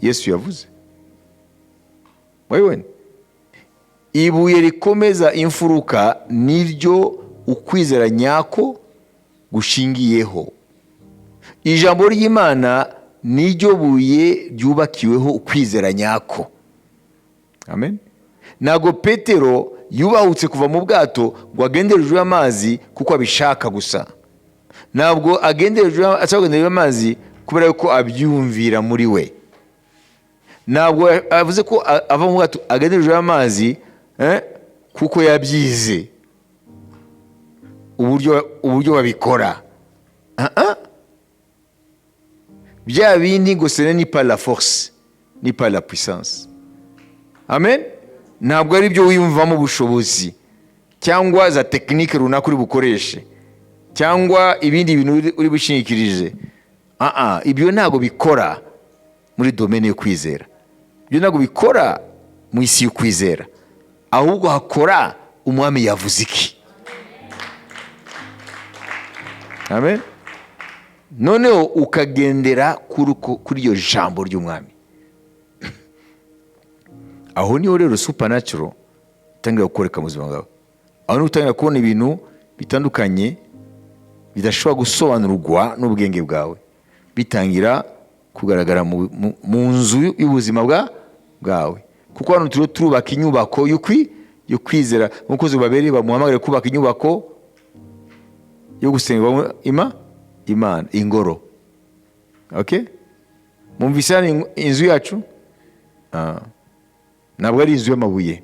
Yesu yavuze. Wewe ibuye rikomeza imfuruka niryo ukwizera nyako gushingiyeho. Ijambo ry'Imana niryo buye ryubakiweho ukwizera nyako. Amen. Nago Petero yubahutse kuva mu bwato ngo agendere hejuru y'amazi kuko abishaka gusa. Ntabwo agendera hejuru y'amazi kubera yuko abyumvira muri we. Ntabwo avuze ko ava mu bwato agendera hejuru y'amazi kuko yabyize uburyo babikora. Bya bindi ngo ce n'est pas la force ni pas la puissance. Amen. Ntabwo ari byo wiyumvamo ubushobozi cyangwa za tekinike runaka uri bukoreshe cyangwa ibindi bintu uri bushingikirije. Ibyo ntabwo bikora muri domaine yo kwizera. Ibyo ntabwo bikora mu isi yo kwizera, ahubwo hakora umwami yavuze iki. Amen. Noneho ukagendera kuri iyo jambo ry'umwami. Aho niho rero supernatural itangira gukoreka mu buzima bwawe. Aho niho utangira kubona ibintu bitandukanye bidashobora gusobanurwa n'ubwenge bwawe, bitangira kugaragara mu nzu y'ubuzima bwawe. Kuko hano turiho turubaka inyubako yo kwizera. Umukozi babiri bamuhamagare kubaka inyubako yo gusenga Imana, ingoro. Okay? Mumvise hano inzu yacu? Ntabwo ari inzu y'amabuye.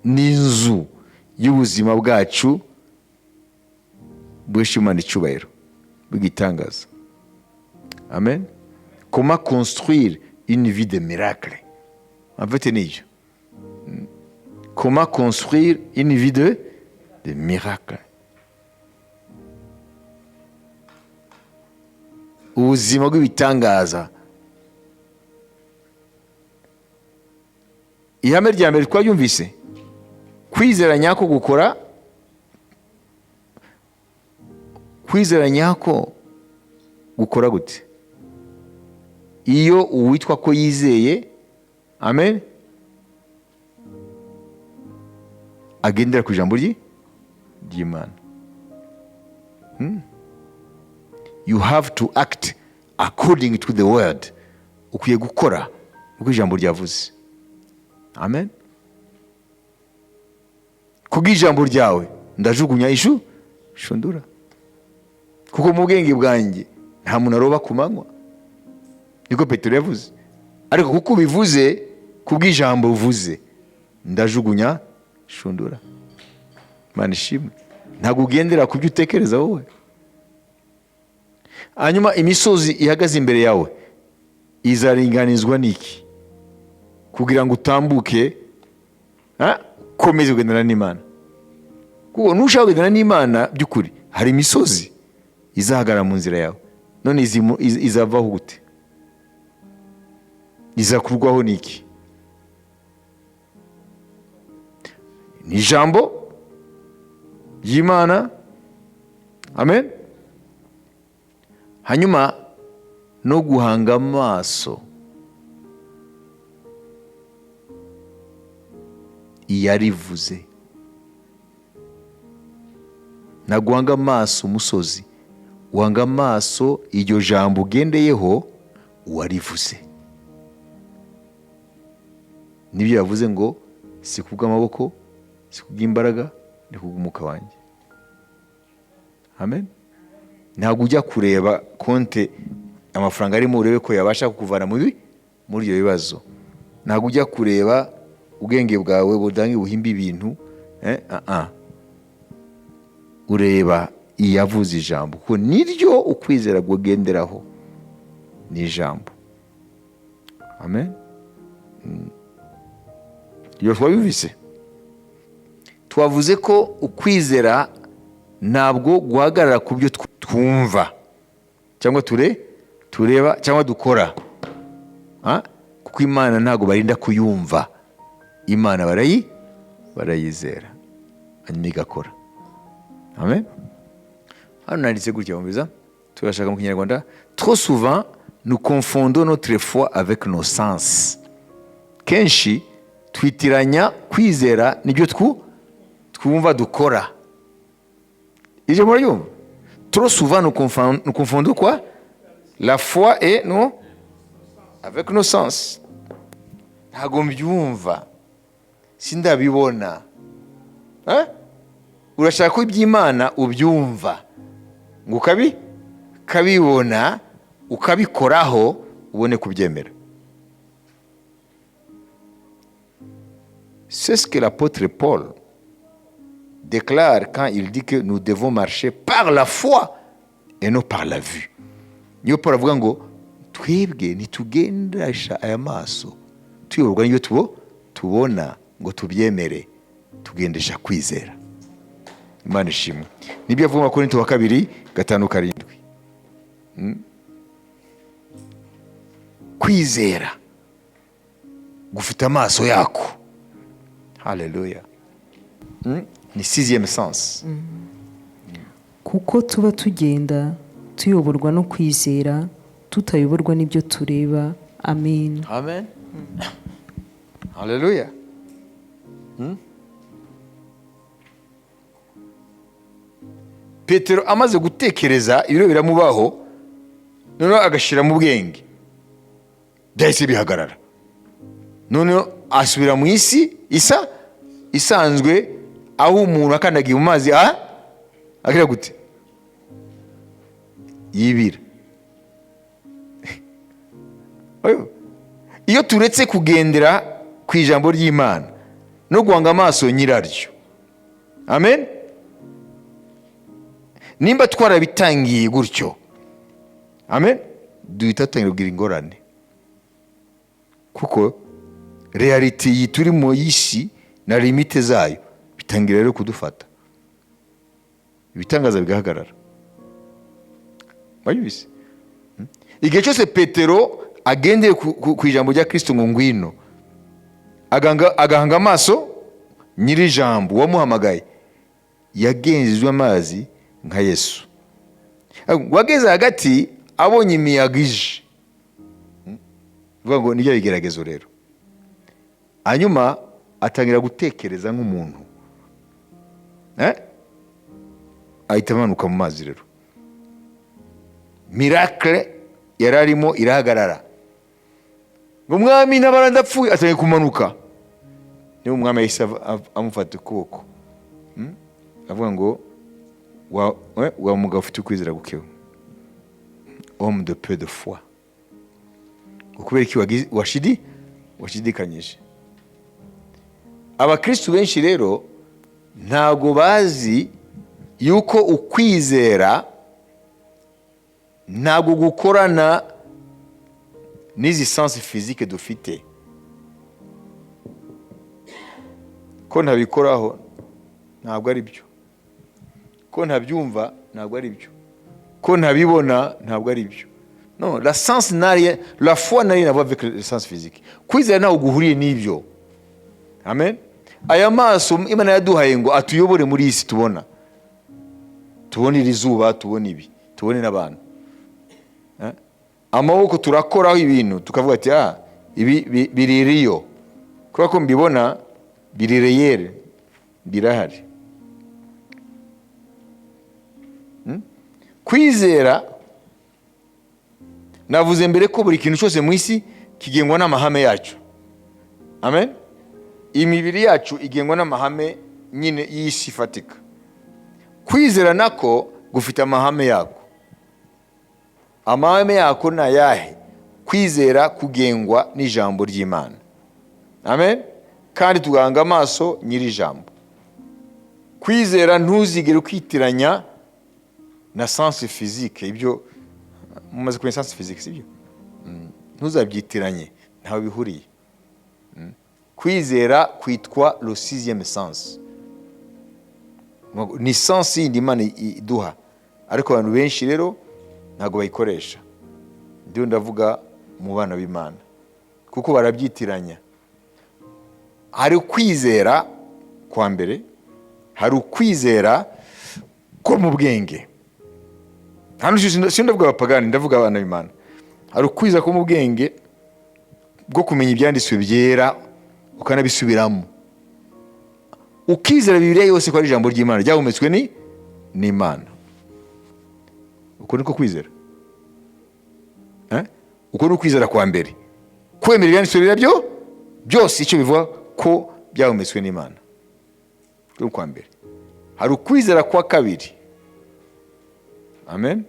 Ni inzu y'ubuzima bwacu bwesha Imana icyubahiro bw'igitangaza. Amen. Comment construire une vie de miracle? En fait, c'est ça. Comment construire une vie de miracle? Ubuzima bw'ibitangaza. Ihame rya mbere twabyumvise, kwizera nyako gukora, kwizera nyako gukora gute? Iyo uwitwa ko yizeye, amen, agendera ku ijambo ry'Imana. You have to act according to the word. Ukwiye gukora uko ijambo ryavuze. Amen. Kubw'ijambo ryawe ndajugunya ishundura. Kuko mu bwenge bwanjye nta muntu aroba ku manywa, niko Petero yavuze. Ariko kuko bivuze, kubw'ijambo uvuze, ndajugunya ishundura. Imana ishimwe. Ntabwo ugendera ku byo utekereza wowe. Hanyuma imisozi ihagaze imbere yawe izaringanizwa n'iki? Kugira ngo utambuke, komeze kugendana n'Imana. Kuko nushaka kugendana n'Imana by'ukuri, hari imisozi izahagarara mu nzira yawe. None izavaho gute? Izakurwaho n'iki? Ni ijambo ry'Imana. Amen. Hanyuma no guhanga amaso iyarivuze. Naguhanga amaso umusozi, uhanga amaso iryo jambo ugendeyeho uwarivuze. Nibyo yavuze ngo si kubw'amaboko, si kubw'imbaraga, ni kubw'umwuka wanjye. Amen. Ntabwo ujya kureba konte amafaranga arimo urebe ko yabasha kukuvana muri ibyo bibazo. Ntabwo ujya kureba ubwenge bwawe budange buhimba ibintu. Ureba iyavuze ijambo, kuko niryo ukwizera gugenderaho ni ijambo. Amen. Iyo twabivise, twavuze ko ukwizera ntabwo guhagarara ku byo twumva cyangwa tureba cyangwa dukora. Kuko Imana ntabwo barinda kuyumva. Imana barayizera hanyuma igakora. Amen. Hano nanditse gutya mumbiza, turashaka mu Kinyarwanda, trop souvent nous confondons notre foi avec nos sens. Kenshi twitiranya kwizera n'ibyo twumva dukora. Ije murayumva? Trop souvent nous confondons quoi? La foi et avec nos sens. Ntago mbyumva, sindabibona. Urashaka ko iby'Imana ubyumva, ngo ukabibona, ukabikoraho, ubone kubyemera. C'est ce que l'apôtre Paul déclare quand il dit que nous devons marcher par la foi et non par la vue. Niyo Paul avuga ngo twebwe nitugendesha aya maso tuyoborwa n'iyo tubona ngo tubyemere, tugendesha kwizera. Imana ishimwe. Nibyo avuga mu Korinto wa 2:5-7. Kwizera gufite amaso yako. Haleluya. Ni sixième sens. kuko tuba tugenda tuyoborwa no kwizera, tutayoborwa n'ibyo tureba. Amen. Amen. Haleluya. Petero amaze gutekereza ibiro biramubaho, noneho agashira mu bwenge, byahise bihagarara. Noneho asubira mu isi isanzwe, aho umuntu akandagiye mu mazi agira gute? Yibira. Iyo turetse kugendera ku ijambo ry'Imana no guhanga amaso nyiraryo, amen, nimba twarabitangiye gutyo, amen, duhita tutangira kugira ingorane, kuko reality iyi turi mu isi na limite zayo bitangira rero kudufata, ibitangaza bigahagarara. Bayibise igihe cyose Petero agendeye ku ijambo rya Kristo ngo ngwino, agahanga amaso nyiri ijambo wamuhamagaye, yagenzejwe amazi nka Yesu. Wageze hagati abonye imiyaga ije, vuga ngo nijya bigeragezo rero, hanyuma atangira gutekereza nk'umuntu, ahita amanuka mu mazi rero. Miracle yari arimo irahagarara, ngo mwami ntabara ndapfuye, atangiye kumanuka. Niyo umwami yahise amufata ukuboko, avuga ngo wa mugabo ufite ukwizera gukewe, homme de peu de foi. Ukubera iki washidikanyije? Abakristu benshi rero ntago bazi yuko ukwizera ntago gukorana n'izi sens physique dufite. Ko ntabikoraho ntabwo ari byo, ko ntabyumva ntabwo ari byo, ko ntabibona ntabwo ari byo. Non, la foi n'a rien à voir avec le sens physique. Kwizera ntago guhuriye n'ibyo. Amen. Aya maso Imana yaduhaye ngo atuyobore muri isi tubona, tubone iri zuba, tubone ibi, tubone n'abantu. Amaboko turakoraho ibintu tukavuga ati ibi biririyo, kubera ko mbibona birireyere, birahari. Kwizera, navuze mbere ko buri kintu cyose mu isi kigengwa n'amahame yacu. Amen. Imibiri yacu igengwa n'amahame nyine y'isi ifatika. Kwizera nako gufite amahame yako. Amahame yako na yahe? Kwizera kugengwa n'ijambo ry'Imana. Amen. Kandi tuganga amaso nyiri ijambo. Kwizera ntuzigere kwitiranya na sens physique. Ibyo mumaze kumenya sens physique sibyo? Ntuzabyitiranye, ntaho bihuriye. Kwizera kwitwa le sixième sens. Ni sens yindi Imana iduha, ariko abantu benshi rero ntago bayikoresha. Ndiyo ndavuga mu bana b'Imana, kuko barabyitiranya. Hari ukwizera kwa mbere, hari ukwizera ko mu bwenge. Hano sindavuga abapagani, ndavuga abana b'Imana. Hari ukwizera ko mu bwenge bwo kumenya ibyanditswe byera ukanabisubiramo. Ukizera Bibiliya yose ko ari ijambo ry'Imana ryahumetswe n'Imana. Uko niko kwizera. Uko ni ukwizera kwa mbere. kwemera ibyanditswe biriya byo byose icyo bivuga ko byahumetswe n'Imana. Kuri kwa mbere hari ukwizera kwa kabiri. Amen.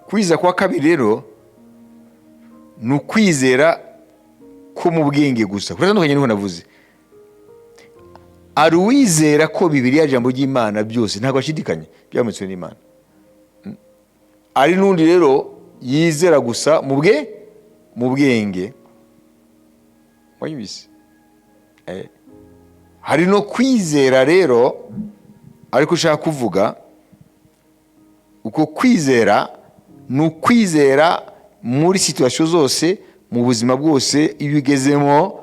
Kwizera kwa kabiri rero ni ukwizera ko mu bwenge gusa. Kuratandukanye n'uko navuze. Ari uwizera ko Bibiliya jambo ry'Imana byose ntabwo ashidikanya byahumetswe n'Imana. Ari n'undi rero yizera gusa mu bwenge. Wayibise. Hari no kwizera rero ariko ushaka kuvuga uko kwizera ni ukwizera muri situation zose mu buzima bwose iyo ugezemo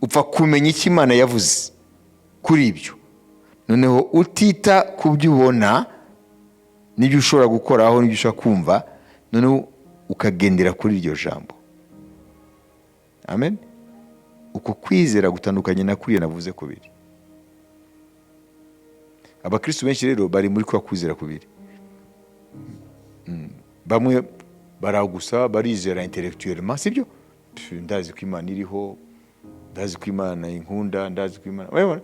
upfa kumenya icyo Imana yavuze kuri ibyo, noneho utita ku byo ubona n'ibyo ushobora gukoraho n'ibyo ushobora kumva, noneho ukagendera kuri iryo jambo. Amen. Uko kwizera gutandukanye na kuriya navuze kubiri. Abakristo benshi rero bari muri kwa kwizera kubiri. Bamwe baragusa barizera intellectuellement, sibyo? Ndazi ko Imana iriho, ndazi ko Imana inkunda, ndazi ko Imana. Wewe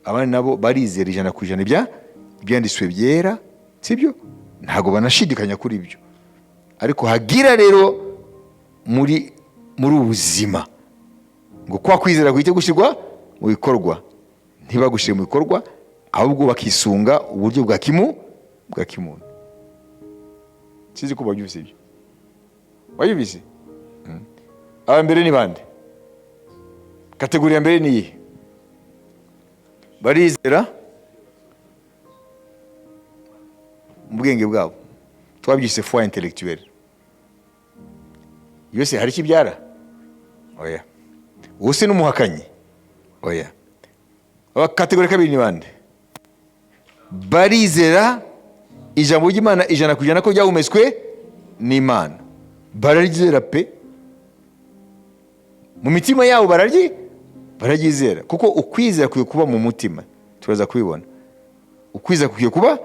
abandi nabo barizera 100% ibyanditswe byera, sibyo? Ntago banashidikanya kuri ibyo. Ariko hagira rero muri ubuzima ngo kwa kwizera guhite gushyirwa mu bikorwa, ntibagushyire mu bikorwa ahubwo bakisunga uburyo bwa kimuntu. Sizi ko babyumvise ibyo. Wayibise? Aba mbere ni bande? Kategori ya mbere ni iyi. Barizera mu bwenge bwabo. Twabyise foi intellectuelle. Yose hari kibyara? Oya. Wose n'umuhakanyi? Oya. Aba kategori kabiri ni bande? Barizera ijambo ry'Imana 100% ko ryahumetswe n'Imana. Bararyizera pe. Mu mitima yabo bararyizera. Kuko ukwizera kuye kuba mu mutima. Turaza kubibona. Ukwizera kuye kuba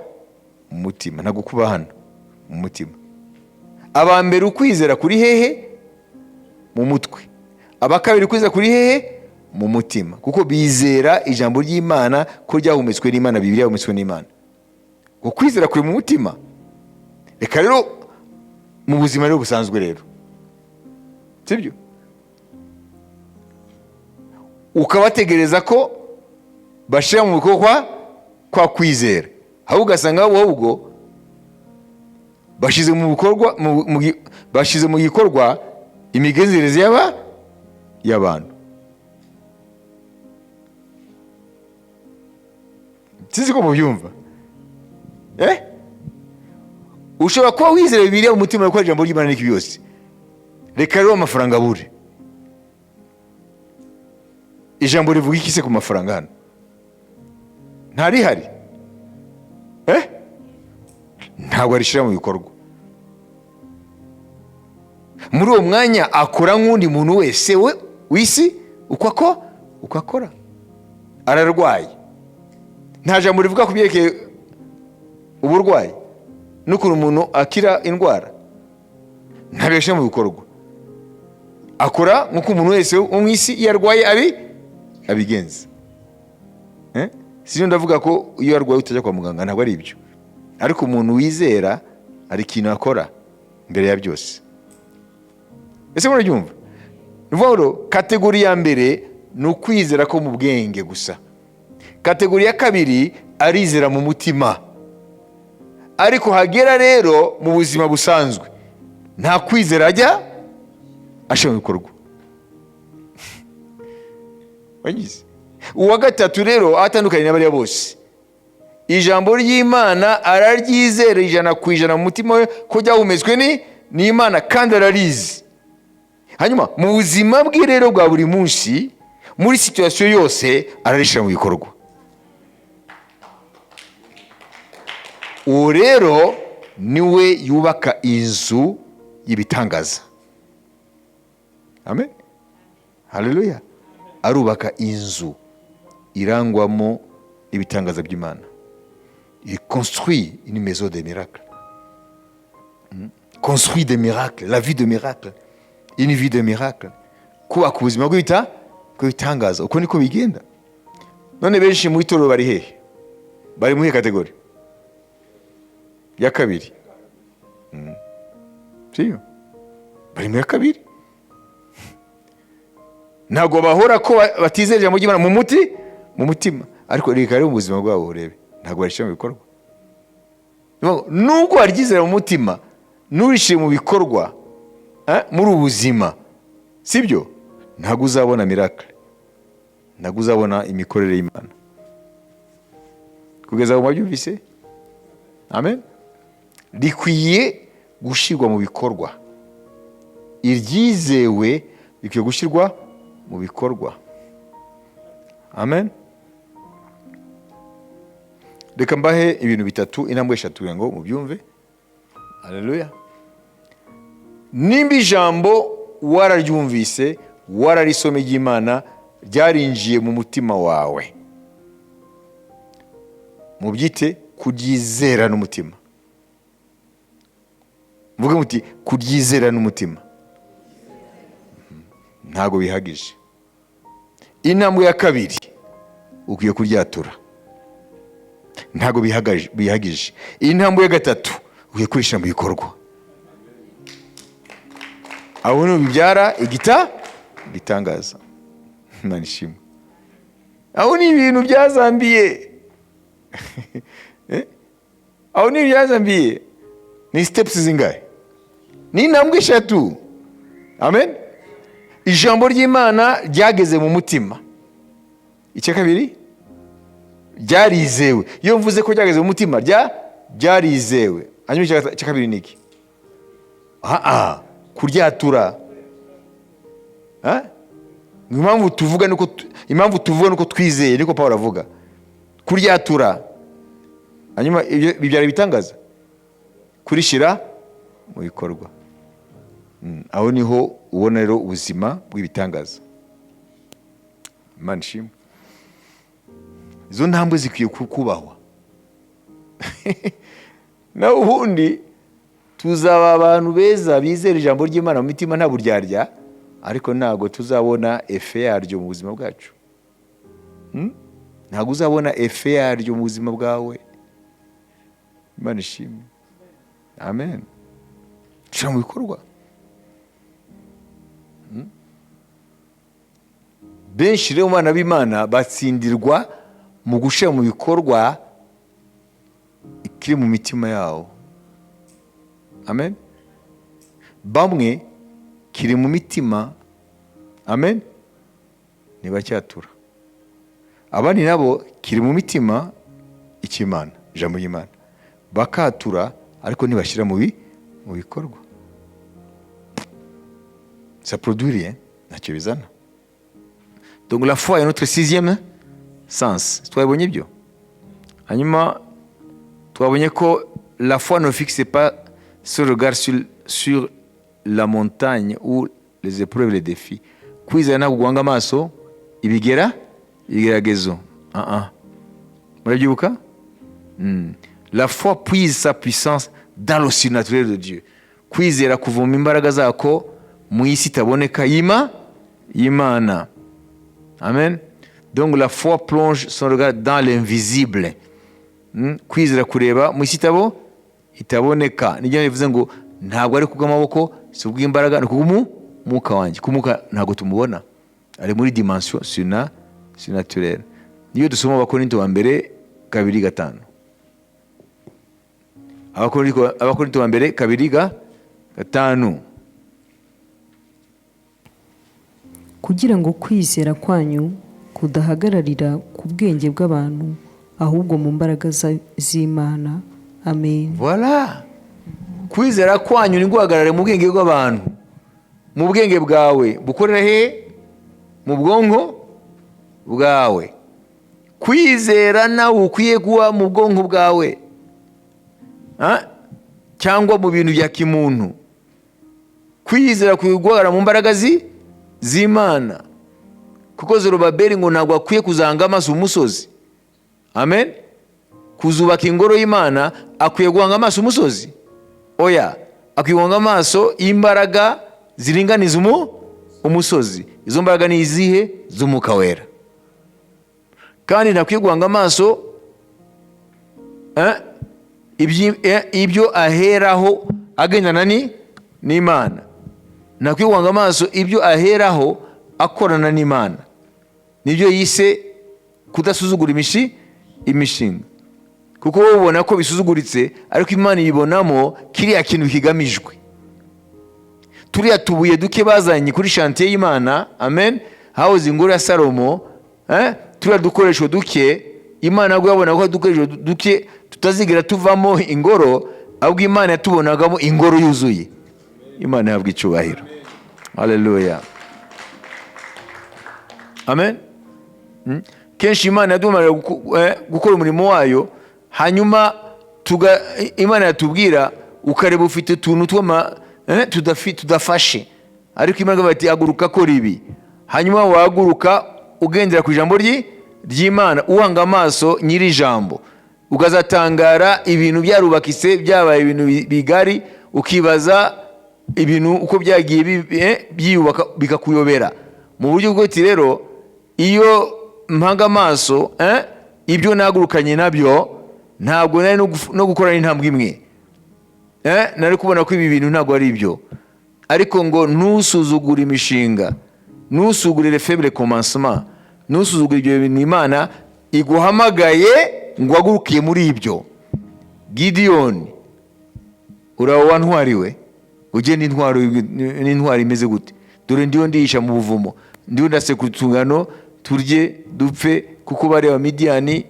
mu mutima, ntago kuba hano mu mutima. Aba mbere ukwizera kuri hehe? Mu mutwe. Aba kabiri ukwizera kuri hehe? Mu mutima. Kuko bizera ijambo ry'Imana ko ryahumetswe n'Imana, Bibiliya yahumetswe n'Imana. Ukwizera kuri mu mutima. Reka rero mu buzima rero busanzwe rero, sibyo? Ukabategereza ko bashira mu bikorwa kwa kwizera, aho ugasanga ahubwo bashize mu bikorwa bashize mu gikorwa imigenzereze y'abantu. Sizi ko mubyumva? Ushobora kuba wizera Bibiliya mu mutima ko ijambo ry'Imana n'iki byose. Reka rero amafaranga abure. Ijambo rivuga iki se ku mafaranga hano? Ntarihari. Ntabwo arishira mu bikorwa. Muri uwo mwanya akora nk'undi muntu wese wisi uko akora. Ararwaye. Nta jambo rivuga ku byerekeye uburwayi n'ukuntu umuntu akira indwara. Ntabeshe mu bikorwa. Akora nk'uko umuntu wese wo mu isi iyo arwaye abigenza. Sinyo ndavuga ko iyo arwaye utajya kwa muganga, ntabwo ari ibyo. Ariko umuntu wizera ari ikintu akora mbere ya byose. Ese murabyumva? Nuvuga kategori ya mbere ni ukwizera ko mu bwenge gusa. Kategori ya kabiri arizera mu mutima. Ariko hagera rero mu buzima busanzwe nta kwizera ajya ashaka bikorwa. Wagize uwa gatatu rero atandukanye n'abari bose. Ijambo ry'Imana araryizera 100% mu mutima we ko ryahumetswe n'Imana kandi ararizi. Hanyuma mu buzima bwe rero bwa buri munsi muri situation yose ararishira mu bikorwa. Uwo rero niwe yubaka inzu y'ibitangaza. Amen. Haleluya. Arubaka inzu irangwamo ibitangaza by'Imana. Il construit une maison de miracles. Construit des miracles, la vie de miracles. une vie de miracle, kubaka ubuzima bw'ibitangaza. Uko niko bigenda. None benshi mu itorero bari hehe? Bari muri kategori ya kabiri. Siyo? Bari muri kabiri. Ntabwo bahora ko batizera ijambo ry'Imana mu mutima, ariko reka rero mu buzima bwabo urebe, ntabwo barishyira mu bikorwa. Nubwo waryizera mu mutima n'urishyire mu bikorwa muri ubuzima, sibyo, ntabwo uzabona miracle, ntabwo uzabona imikorere y'Imana. Kugeza aho mwabyumvise? Amen. Rikwiye gushyirwa mu bikorwa. Iryizewe rikwiye gushyirwa mu bikorwa. Amen. Reka mbahe ibintu bitatu, intambwe eshatu kugira ngo mubyumve. Haleluya. Nimba ijambo wararyumvise, wararisome ry'Imana, ryarinjiye mu mutima wawe, mubyite kuryizera n'umutima. Mvuge muti kuryizera n'umutima. Ntabwo bihagije. Intambwe ya kabiri, ukwiye kuryatura. Ntabwo bihagije. Intambwe ya gatatu, ukwiye kurishyira mu bikorwa. Aho ni bibyara igitangaza. Imana ishimwe. Aho ni ibintu byazambiye. Aho ni byazambiye. Ni steps zingahe? Ni intambwe eshatu. Amen. Ijambo ry'Imana ryageze mu mutima. Icya kabiri, ryarizewe. Iyo mvuze ko ryageze mu mutima, ryarizewe. Hanyuma icya kabiri ni iki? Kuryatura. Impamvu tuvuga nuko twizeye, niko Pawulo avuga. Kuryatura. Hanyuma bibyara ibitangaza. Kurishyira mu bikorwa. Aho niho ubona rero ubuzima bw'ibitangaza. Imana ishimwe. Izo ntambwe zikwiye kubahwa. Na ubundi tuzaba abantu beza bizera ijambo ry'Imana mu mitima nta buryarya, ariko ntabwo tuzabona efe yaryo mu buzima bwacu. Ntabwo uzabona efe yaryo mu buzima bwawe. Imana ishimwe. Amen. Shira mu bikorwa. Benshi rero umwana b'Imana batsindirwa mu gushyira mu bikorwa ikiri mu mitima yawo. Amen. Bamwe kiri mu mitima, amen, ntibacyatura. Abandi nabo kiri mu mitima icy'Imana, ijambo ry'Imana, bakatura ariko ntibashyira mu bikorwa. Ça produit rien, ntacyo bizana. Donc la foi est notre sixième sens. Twabonye ibyo. Hanyuma twabonye ko la foi ne fixe pas ce regard sur la montagne ou les épreuves, les défis. Kwizera ntabwo guhanga amaso ibigeragezo. Murabyibuka? La foi puise sa puissance dans le surnaturel de Dieu. Kwizera kuvuma imbaraga zako mu isi itaboneka y'Imana. Amen. Donc la foi plonge son regard dans l'invisible. Kwizera kureba mu isi itaboneka. Nijya bivuze ngo ntabwo ari kubw'amaboko, si ubw'imbaraga, ni kubw'umwuka wanjye. Kumuka ntabwo tumubona. Ari muri dimension surnaturelle. Niyo dusoma Abakorinto wa mbere 2:5. Abakorinto wa mbere 2:5. Kugira ngo kwizera kwanyu kudahagararira ku bwenge bw'abantu, ahubwo mu mbaraga z'Imana. Amen. Voilà. Kwizera kwanyu ni guhagarara mu bwenge bw'abantu. Mu bwenge bwawe bukorera he? Mu bwonko bwawe. Kwizera nawe ukwiye kuba mu bwonko bwawe, cyangwa mu bintu bya kimuntu. Kwizera guhagarara mu mbaraga z'Imana. Kuko Zorobabeli ngo ntabwo akwiye kuzanga amaso umusozi. Amen. Kuzubaka ingoro y'Imana akwiye guhanga amaso umusozi. Oya, akwiye guhanga amaso imbaraga ziringaniza umusozi. Izo mbaraga ni izihe? Z'umwuka wera. Kandi ntakwiye guhanga amaso ibyo aheraho agendana n'Imana. Ntakwiye guhanga amaso ibyo aheraho akorana n'Imana. Nibyo yise kudasuzugura imishinga. Kuko wowe ubona ko bisuzuguritse, ariko Imana yibonamo kiriya kintu kigamijwe. Turiya tubuye duke bazanye kuri chantier y'Imana, amen, hahoze ingoro ya Salomo, turiya dukoresho duke, Imana ahubwo yabona ko dukoresho duke tutazigera tuvamo ingoro, ahubwo Imana yatubonagamo ingoro yuzuye. Imana yahabwa icyubahiro. Haleluya. Amen. Kenshi Imana yaduhamagara gukora umurimo wayo, hanyuma Imana yatubwira ukareba ufite utuntu tudafashe, ariko Imana ivuga ati haguruka kora ibi. Hanyuma wahaguruka ugendera ku ijambo ry'Imana, uhanga amaso nyiri ijambo, ukazatangara ibintu byarubakitse byabaye ibintu bigari, ukibaza ibintu uko byagiye byiyubaka bikakuyobera. Mu buryo bw'uti rero, iyo mpanga amaso ibyo nagurukanye nabyo, ntabwo nari no gukora n'intambwe imwe. Nari kubona ko ibi bintu ntabwo ari ibyo. Ariko ngo ntusuzugure imishinga, ntusuzugure faible commencement, ntusuzugure ibyo bintu Imana iguhamagaye ngo wagurukiye muri ibyo. Gideon, uraho wantwariwe, ugenda n'intwari imeze gute? Dore ndiho ndiyisha mu buvumo, ndiho ndasekura utungano turye dupfe, kuko bari Abamidiyani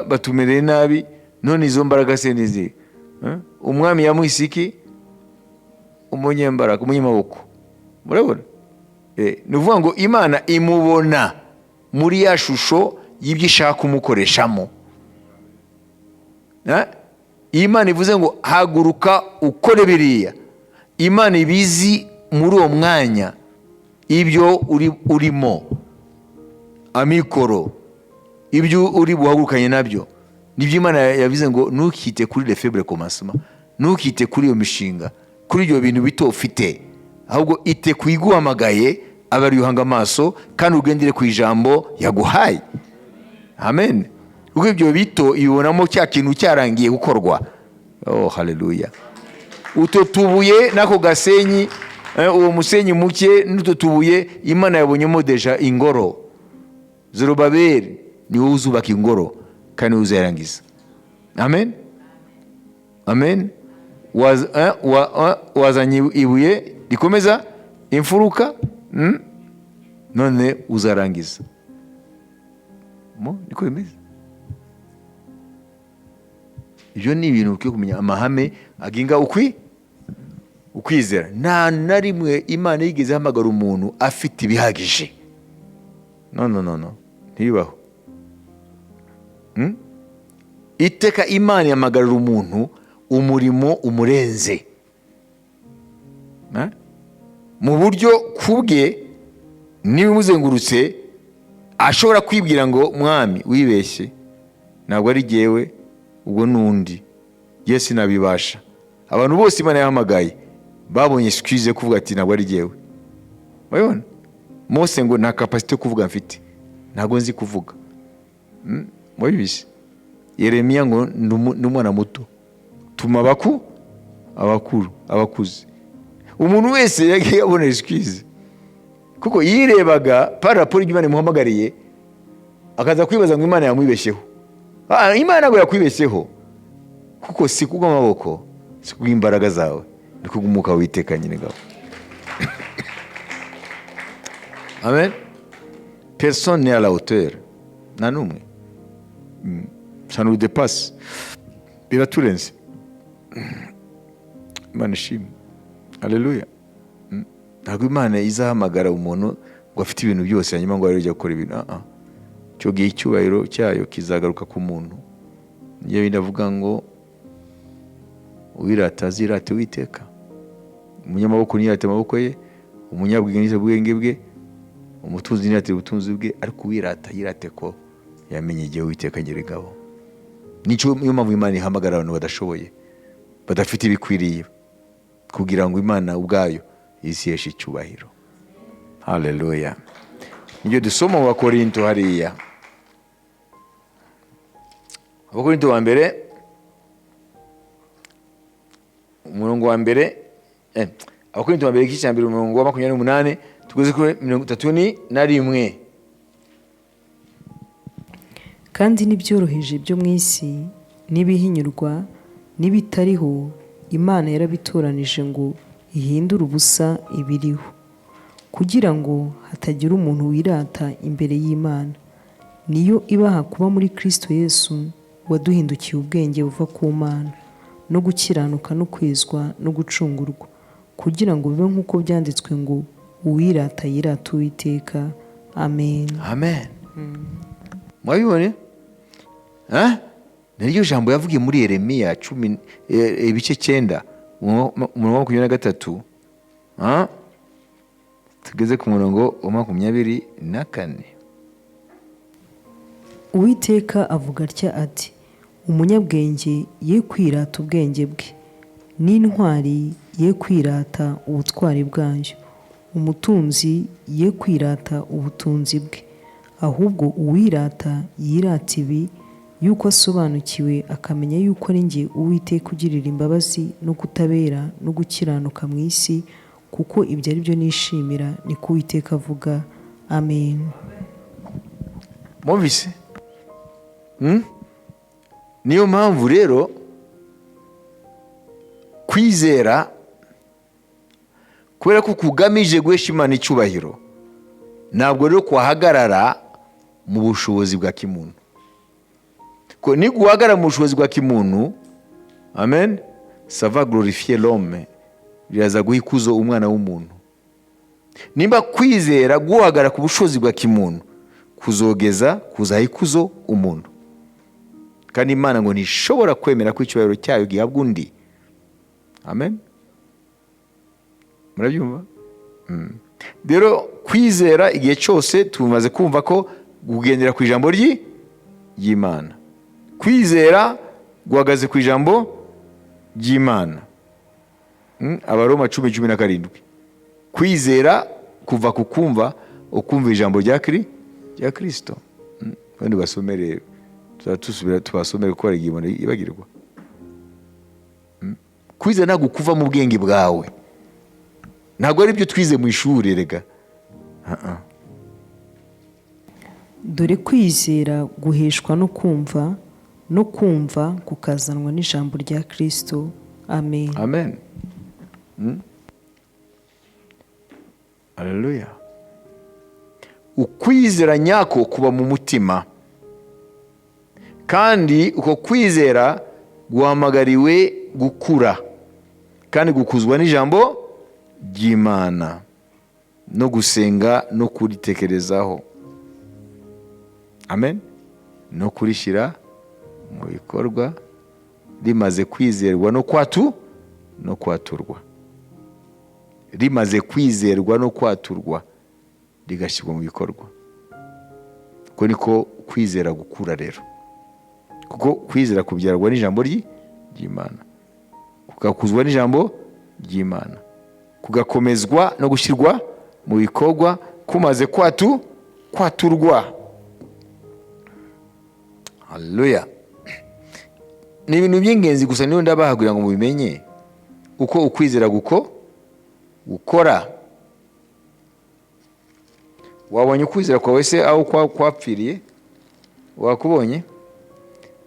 batumereye nabi. None izo mbaraga se nizi? Umwami yamwisiki umunyembaraga, umunyamaboko. Murabona? Ni ukuvuga ngo Imana imubona muri ya shusho y'ibyo ishaka kumukoreshamo. Imana ivuze ngo haguruka ukore biriya, Imana ibizi muri uwo mwanya ibyo urimo, amikoro, ibyo uri buhagurukanye nabyo. Nibyo Imana yavuze ngo ntukite kuri le faible commencement, ntukite kuri iyo mishinga, kuri ibyo bintu bito ufite, ahubwo ite kwiguhamagaye aba ari uhanga amaso, kandi ugendere ku ijambo yaguhaye. Amen. Ubwo ibyo bito ibonamo cya kintu cyarangiye gukorwa. Oh, haleluya. Uto tubuye nako gasenyi, uwo musenyi muke n'uto tubuye, Imana yabonyemo deja ingoro. Zerubabeli ni wowe uzubaka ingoro, kandi uzayirangiza. Amen. Amen. Wazanye ibuye rikomeza imfuruka, none uzarangiza. Niko bimeze. Ibyo ni ibintu ukwiye kumenya, amahame agenga ukwizera. Nta na rimwe Imana yigeze ihamagara umuntu afite ibihagije. No. Ntibibaho. Iteka Imana yamagarira umuntu umurimo umurenze, mu buryo kubwe n'ibimuzengurutse ashobora kwibwira ngo mwami wibeshye, ntabwo ari jyewe, ubwo nundi, Yesu nabibasha. Abantu bose Imana yahamagaye babonye excuse kuvuga ati ntabwo ari jyewe. Murabona? Mose ngo nta capacité kuvuga mfite, ntabwo nzi kuvuga. Mubibise. Yeremiya ngo n'umwana muto, tuma abakuru, abakuze. Umuntu wese yagiye abona excuse, kuko yirebaga par rapport y'Imana imuhamagariye, akaza kwibaza ngo Imana yamwibeshyeho. Imana ntabwo yakwibeshyeho, kuko si kubw'amaboko, si kubw'imbaraga zawe, ni kubw'umwuka w'Uwiteka nyine ngaho. Amen. Personne n'est à la hauteur. Nta n'umwe. Ça nous dépasse. Biraturenze. Imana ishimwe. Haleluya. Ntabwo Imana izahamagara umuntu ngo afite ibintu byose hanyuma ngo arajya gukora ibintu. Cyo gihe icyubahiro cyayo kizagaruka ku muntu. Niyo binavuga ngo uwirata azirate Uwiteka. Umunyamaboko niyirate amaboko ye, umunyabwenge niyirate ubwenge bwe, umutunzi niyirate ubutunzi bwe, ariko uwirata yirate ko yamenye igihe Uwiteka nyiringabo. Niyo mpamvu Imana ihamagara abantu badashoboye, badafite ibikwiriye, kugira ngo Imana ubwayo iziheshe icyubahiro. Haleluya. Nibyo dusoma mu Bakorinto hariya. Abakorinto wa mbere umurongo wa mbere Abakorinto wa mbere igice cya mbere umurongo wa 28 tugeze kuri 31. kandi n'ibyoroheje byo mu isi n'ibihinyurwa n'ibitariho Imana yarabitoranije ngo ihindure ubusa ibiriho, kugira ngo hatagira umuntu wirata imbere y'Imana. Niyo ibaha kuba muri Kristo Yesu waduhindukiye ubwenge buva ku Mana no gukiranuka no kwezwa no gucungurwa, kugira ngo bibe nk'uko byanditswe ngo uwirata yirata Uwiteka. Amen. Amen. Mwabibone? Naryo jambo yavugiye muri Yeremiya 10 ibice 9 umurongo wa 23. Tugeze ku murongo wa 24. Uwiteka avuga atya ati, umunyabwenge ye kwirata ubwenge bwe, n'intwari ye kwirata ubutwari bwayo, umutunzi ye kwirata ubutunzi bwe, ahubwo uwirata yirata ibi, yuko asobanukiwe akamenya yuko ari jye Uwiteka ugirira imbabazi no kutabera no gukiranuka mu isi, kuko ibyo ari byo nishimira, niko Uwiteka avuga. Amen. Mwumvise? Niyo mpamvu rero kwizera kubera ko kugamije guhesha Imana icyubahiro, ntabwo rero kwahagarara mu bushobozi bwa kimuntu. Ko ni guhagarara mu bushobozi bwa kimuntu, amen, ça va glorifier l'homme, biraza guha ikuzo umwana w'umuntu. Nimba kwizera guhagarara ku bushobozi bwa kimuntu, kuzogeza kuzaha ikuzo umuntu, kandi Imana ngo ntishobora kwemera ko icyubahiro cyayo gihabwa undi. Amen. Murabyumva? Rero kwizera igihe cyose tumaze kumva ko kugendera ku ijambo ry'Imana. Kwizera guhagaze ku ijambo ry'Imana. Abaroma 10:17. Kwizera kuva ku kumva ukumva ijambo rya Kristo. Kandi basomere tusubira tubasomere ko ari igibona ibagirwa. Kwizera ntabwo kuva mu bwenge bwawe, ntabwo ari byo twize mu ishuri rega. Dore kwizera guheshwa no kumva, no kumva kukazanwa n'ijambo rya Kristo. Amen. Amen. Haleluya. Ukwizera nyako kuba mu mutima, kandi uko kwizera guhamagariwe gukura kandi gukuzwa n'ijambo ry'Imana no gusenga no kuritekerezaho. Amen. No kurishyira mu bikorwa rimaze kwizerwa no kwaturwa. Rimaze kwizerwa no kwaturwa rigashyirwa mu bikorwa. Uko niko kwizera gukura rero. Kuko kwizera kubyarwa n'ijambo ry'Imana, kugakuzwa n'ijambo ry'Imana, kugakomezwa no gushyirwa mu bikorwa kumaze kwaturwa. Haleluya. Ni ibintu by'ingenzi gusa niyo ndabahagurira ngo mubimenye uko ukwizera gukora. Wabonye ukwizera kwawe se aho kwapfiriye? Wakubonye?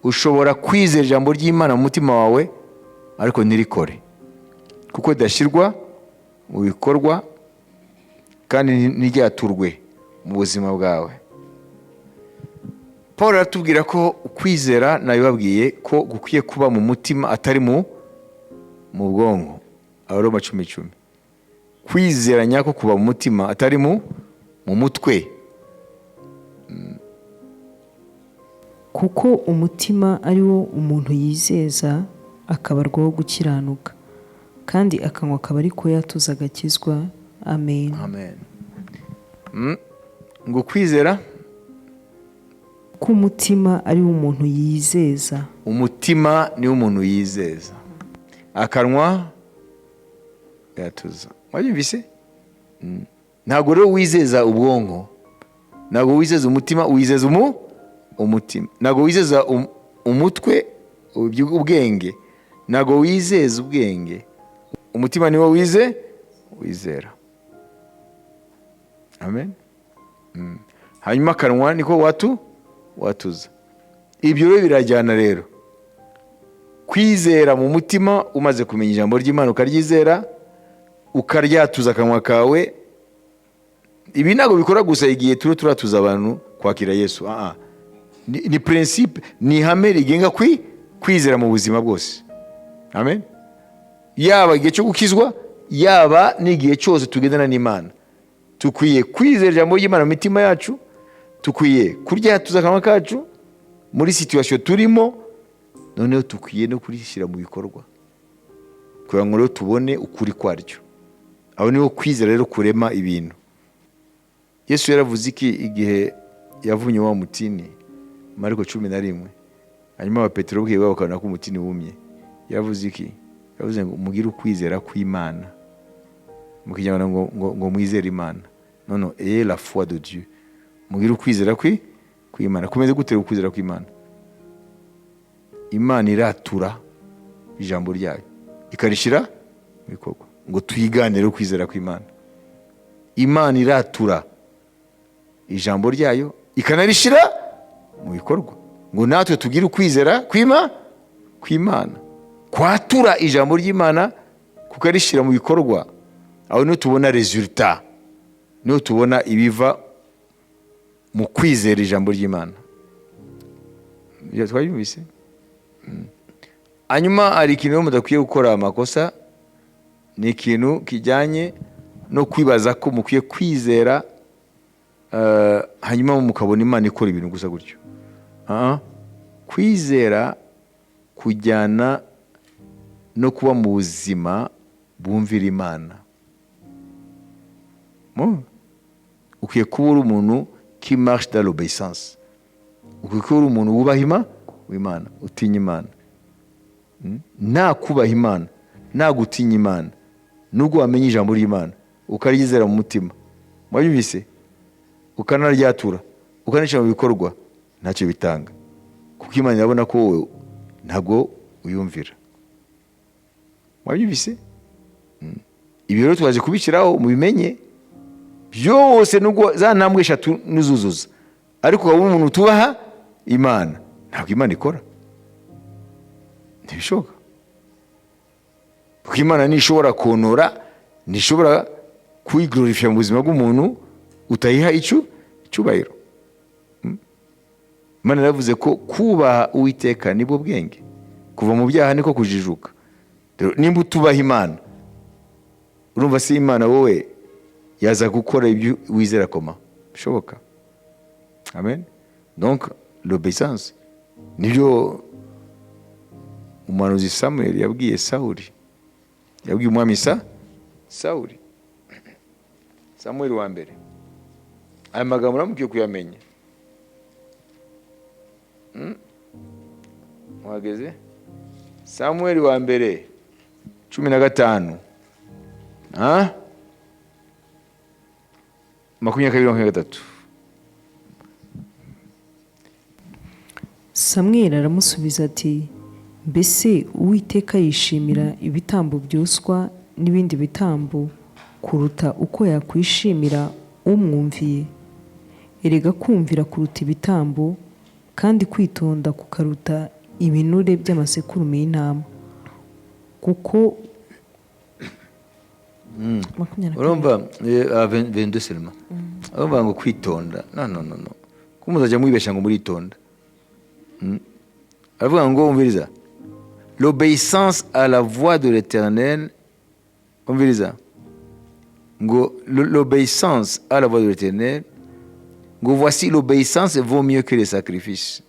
Ushobora kwizera ijambo ry'Imana mu mutima wawe ariko ntirikore, kuko ridashyirwa mu bikorwa kandi ntiryaturwe mu buzima bwawe. Paul aratubwira ko ukwizera, nabibabwiye ko gukwiye kuba mu mutima atari mu bwonko. Abaroma 10:10. Kwizera nyako kuba mu mutima atari mu mutwe. Kuko umutima ari wo umuntu yizeza akabarwaho gukiranuka, kandi akanwa akaba ariko yatuza agakizwa. Amen. Amen. Ngo kwizera ko umutima ari wo umuntu yizeza. Umutima ni wo umuntu yizeza. Akanwa iratuza. Wabyumvise? Ntabwo rero wizeza ubwonko, ntabwo wizeza umutima, wizeza umutima. Ntabwo wizeza umutwe, ubwenge, ntabwo wizeza ubwenge. Umutima niwo wizera. Amen. Hanyuma akanwa niko watuza. Ibyo rero birajyana rero. Kwizera mu mutima, umaze kumenya ijambo ry'Imana ukaryizera, ukaryatuza akanwa kawe. Ibi ntabwo bikora gusa igihe turatuza abantu kwakira Yesu. Ni principe, ni ihame rigenga kwizera mu buzima bwose. Amen. Yaba igihe cyo gukizwa, yaba n'igihe cyose tugendana n'Imana, tukwiye kwizera ijambo ry'Imana mu mitima yacu, tukwiye kuryatuza akanwa kacu muri situation turimo, noneho tukwiye no kurishyira mu bikorwa kugira ngo rero tubone ukuri kwaryo. Aho niho kwizera rero kurema ibintu. Yesu yaravuze iki igihe yavunye wa mutini, Mariko 11, hanyuma wa Petero bwiye bakabona ko umutini wumye. Yavuze iki? Yavuze ngo mugire ukwizera kw'Imana, mukijyana ngo mwizere Imana. Non, et la foi de Dieu. Mugire ukwizera kw'Imana. Kumeze gutera ukwizera kw'Imana. Imana iratura ijambo ryayo, ikarishira mu bikorwa. Ngo tuyiganire ukwizera kw'Imana. Imana iratura ijambo ryayo, ikanarishira mu bikorwa. Ngo natwe tugire ukwizera kw'Imana. Kwatura ijambo ry'Imana, kukarishira mu bikorwa. Aho niho tubona resultat, niho tubona ibiva mu kwizera ijambo ry'Imana. Twayumvise? Hanyuma hari ikintu mudakwiye gukora amakosa, ni ikintu kijyanye no kwibaza ko mukwiye kwizera hanyuma mukabona Imana ikora ibintu gusa gutyo. Kwizera kujyana no kuba mu buzima bwumvira Imana. Ukwiye kuba uri umuntu qui marche dans l'obéissance. Ukwiye kuba uri umuntu wubaha Imana, utinya Imana. Nta kubaha Imana, nta gutinya Imana, nubwo wamenye ijambo ry'Imana ukaryizera mu mutima, mwabibise, ukanaryatura, ukanishyira mu bikorwa, ntacyo bitanga, kuko Imana irabona ko wowe ntabwo uyumvira. Mwabibise? Ibi rero twaje kubishyiraho mubimenye byose, nubwo za ntambwe 3 nuzuzuza, ariko ukaba umuntu utubaha Imana, ntabwo Imana ikora. Ntibishoboka. Kuko Imana nishobora konora, nishobora kwiglorifya mu buzima bw'umuntu utayiha icyubahiro. Imana yavuze ko kubaha Uwiteka nibwo bwenge, kuva mu byaha niko kujijuka. Nimba utubaha Imana, urumva se Imana wowe yaza gukora ibyo wizera koma? Bishoboka. Amen. Donc l'obéissance nibyo umuhanuzi Samuel yabwiye Sawuli, yabwiye umwami Sawuli. Samuel wa mbere, aya magambo namubwiye kuyamenya. Mwageze? Samuel wa mbere 15 23. Samweli aramusubiza ati, mbese Uwiteka yishimira ibitambo byoswa n'ibindi bitambo kuruta uko yakwishimira umwumviye? Erega kumvira kuruta ibitambo, kandi kwitonda kukaruta ibinure by'amasekurume y'intama. Kuko urumva 22 seulement. Urumva ngo kwitonda, no. Kumuzajya mwibesha ngo muritonda. Aravuga ngo umviriza, l'obéissance à la voix de l'Éternel, umviriza, ngo l'obéissance à la voix de l'Éternel, ngo voici l'obéissance vaut mieux que les sacrifices.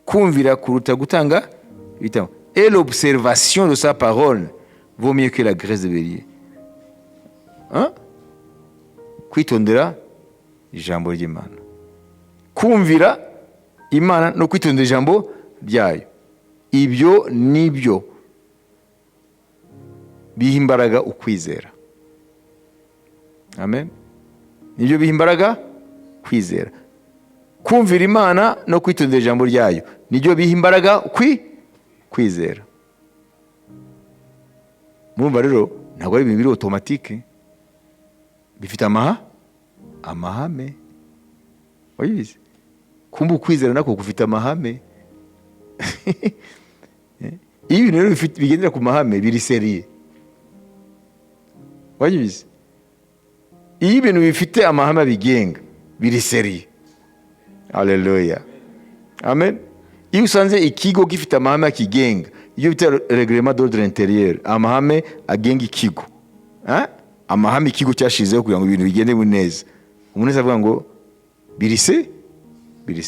Kumvira kuruta gutanga ibitambo. Et l'observation de sa parole vaut mieux que la graisse de bélier. Kwitondera ijambo ry'Imana, kumvira Imana no kwitondera ijambo ryayo, ibyo nibyo biha imbaraga ukwizera. amen. Nibyo biha imbaraga kwizera. Kumvira Imana no kwitondera ijambo ryayo nibyo biha imbaraga kwizera. Murumva rero ntabwo ari ibintu biri automatique, bifite amahame. Wayizi kumva ukwizera nako gufite amahame. Iyo ibintu rero bigendera ku mahame biri seriye. Wayizi iyo ibintu bifite amahame bigenga biri seriye. Haleluya, amen. Iyo usanze ikigo gifite amahame akigenga, iyo bita reglement d'ordre intérieur, amahame agenga ikigo, amahame ikigo cyashizeho kugira ngo ibintu bigende neza, umuntu wese avuga ngo biri seriye. Biri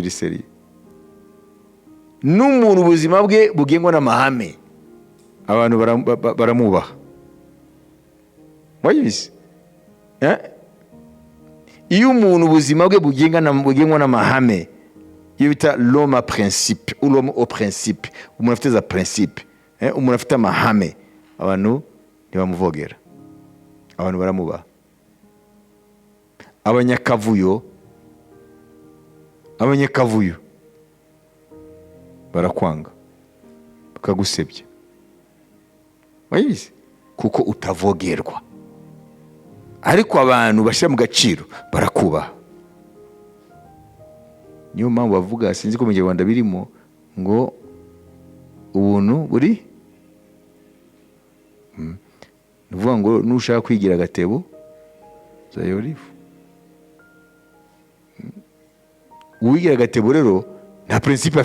seriye. N'umuntu ubuzima bwe bugengwa n'amahame, abantu baramubaha. Wayizi iyo umuntu ubuzima bwe bugengwa n'amahame, iyo bita l'homme à principe ou l'homme au principe, umuntu afite za principe, umuntu afite amahame, abantu ntibamuvogera, abantu baramubaha. Abanyakavuyo barakwanga, bakagusebya. Wayizi kuko utavogerwa. Ariko abantu bashyira mu gaciro barakubaha. Niyo mpamvu bavuga, sinzi ko mu Kinyarwanda birimo ngo ubuntu buri nuvuga ngo nushaka kwigira agatebo zayora ifu. Uwigira agatebo rero nta principe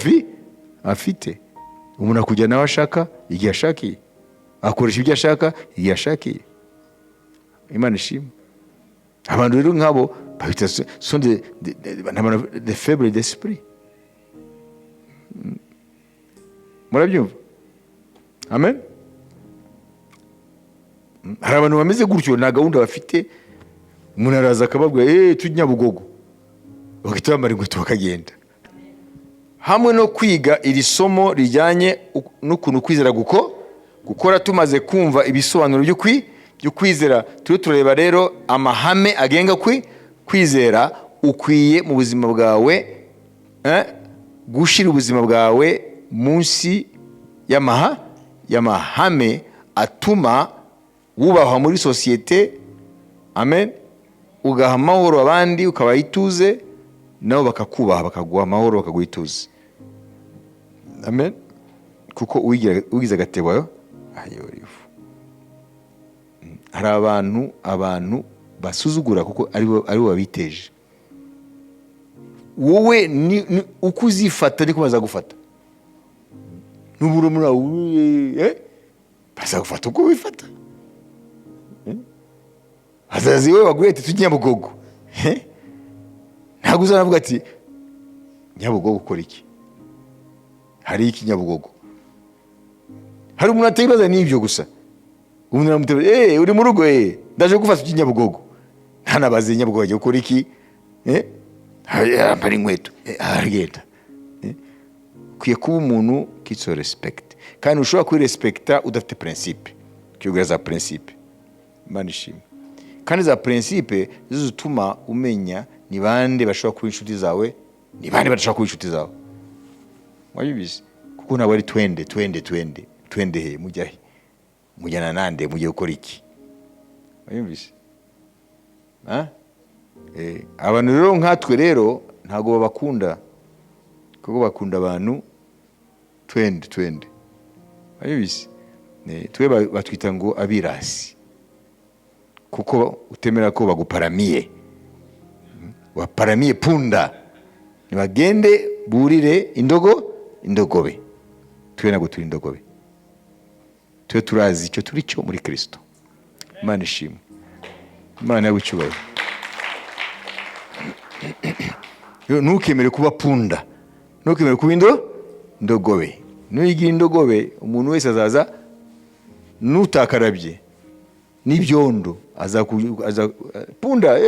afite. Umuntu akujya nawe ashaka igihe ashakiye, akoresha ibyo ashaka igihe ashakiye. Imana ishimwe. Abantu rero nk'abo babita sont des faibles d'esprit. Murabyumva? Amen. Hari abantu bameze gutyo, nta gahunda bafite. Umuntu araza akababwira tujya Nyabugogo, bagahita bamara inkweto bakagenda. Hamwe no kwiga iri somo rijyanye n'ukuntu kwizera gukora, tumaze kumva ibisobanuro byo kwizera, tureba rero amahame agenga kwizera. Ukwiye mu buzima bwawe gushyira ubuzima bwawe munsi y'amahame atuma wubahwa muri sosiyete. Amen. Ugaha amahoro abandi, ukabaha ituze, nabo bakakubaha, bakaguha amahoro, bakaguha ituze. Amen. Kuko ugize agatebo ayora ifu. Hari abantu basuzugura kuko ari bo babiteje. Wowe uko uzifata niko bazagufata. Nubura muri bazagufata uko wifata. Hazazi we bagwete tujya Nyabugogo. Ntabwo uzanavuga ati Nyabugogo ukora iki? Hari iki Nyabugogo? Hari umuntu atayibaza n'ibyo gusa. Umuntu aramutera uri mu rugo ndaje gufata tujya Nyabugogo. Ntanabaze Nyabugogo agiye gukora iki? Yambara inkweto aragenda. Ukwiye kuba umuntu kitso respect. Kandi ushobora kwirespekta udafite principe. Kiyogera za principe. Imana ishimwe. Kandi za principe zizo zituma umenya ni bande bashobora kuba inshuti zawe, ni bande badashobora kuba inshuti zawe. Wabibizi kuko ntabwo ari twende mujyahe, mujyana nande, mugiye gukora iki? Wabibizi abantu rero nkatwe rero ntabwo babakunda, kuko bakunda abantu twende. Wabibizi twe batwita ngo abirasi, kuko utemera ko baguparamiye, waparamiye punda, nibagende burire indogobe. Twe ntabwo turi indogobe, twe turazi icyo turi cyo muri Kristo. Imana ishimwe. Imana yagucyubahiro. Ntukemere kuba punda, ntukemere kuba indogobe. Nuyigira indogobe, umuntu wese azaza nutakarabye n'ibyondo aza punda.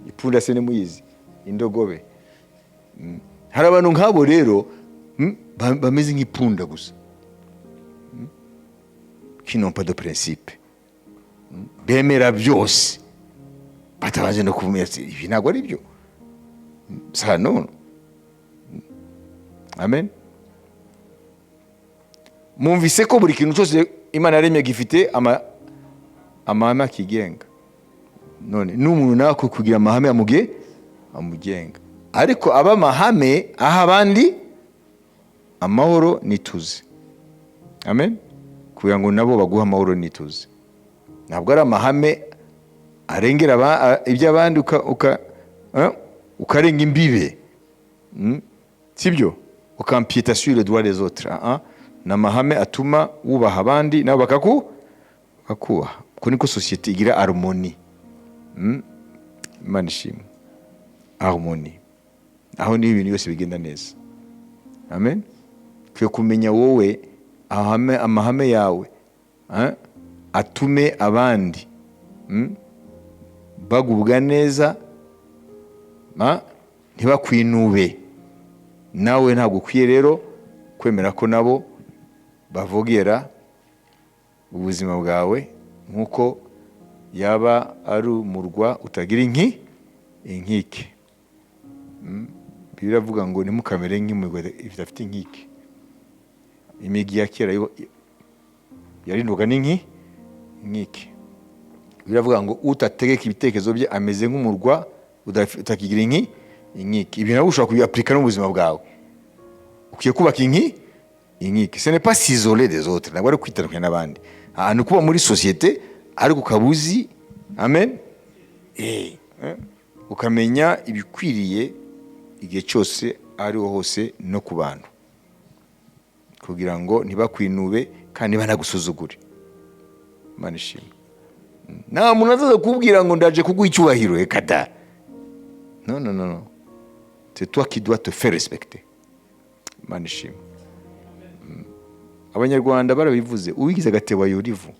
Ipunda se nemuyizi, indogobe. Hari abantu nk'abo rero bameze nk'ipunda gusa. qui n'ont pas de principe, bemera byose batabanje no kumenya ibi ntabwo ari byo sa none. Amen. Mwumvise ko buri kintu cyose Imana yaremye gifite amahame akigenga. None n'umuntu nawe kugira amahame amugenga, ariko aba mahame aha abandi amahoro n'ituze. Amen. Kugira ngo nabo baguha amahoro n'ituze, ntabwo ari amahame arengera iby'abandi ukarenga imbibe, sibyo, ukampieta sur les droits des autres. Ni amahame atuma wubaha abandi nabo bakakubaha. Ko niko societe igira harmonie. Imana ishimwe. Harmonie, aho ni ibintu byose bigenda neza. Amen. Kwiye kumenya wowe amahame yawe atume abandi bagubwa neza, ntibakwinube. Nawe ntabwo ukwiye rero kwemera ko nabo bavogera ubuzima bwawe, nk'uko yaba ari umurwa utagira inkike. Biravuga ngo ntimukamere nk'imigwa idafite inkike. Imigi ya kera yarindwaga n'inkike. Biravuga ngo utategeka ibitekerezo bye ameze nk'umurwa utakigira inkike. Ibi nawe ushobora kubiapurika no mu buzima bwawe. Ukwiye kubaka inkike. Ce n'est pas s'isoler des autres, ntabwo ari kwitandukanya n'abandi. Ni ukuba muri societe ariko ukabuzi. Amen. Ukamenya ibikwiriye igihe cyose ariho hose no ku bantu, kugira ngo ntibakwinube kandi banagusuzugure. Imana ishimwe. Nta muntu azaza kubwira ngo ndaje kuguha icyubahiro, reka da. Non. C'est toi qui dois te faire respecter. Imana ishimwe. Abanyarwanda barabivuze, uwigize agatebo ayora ivu.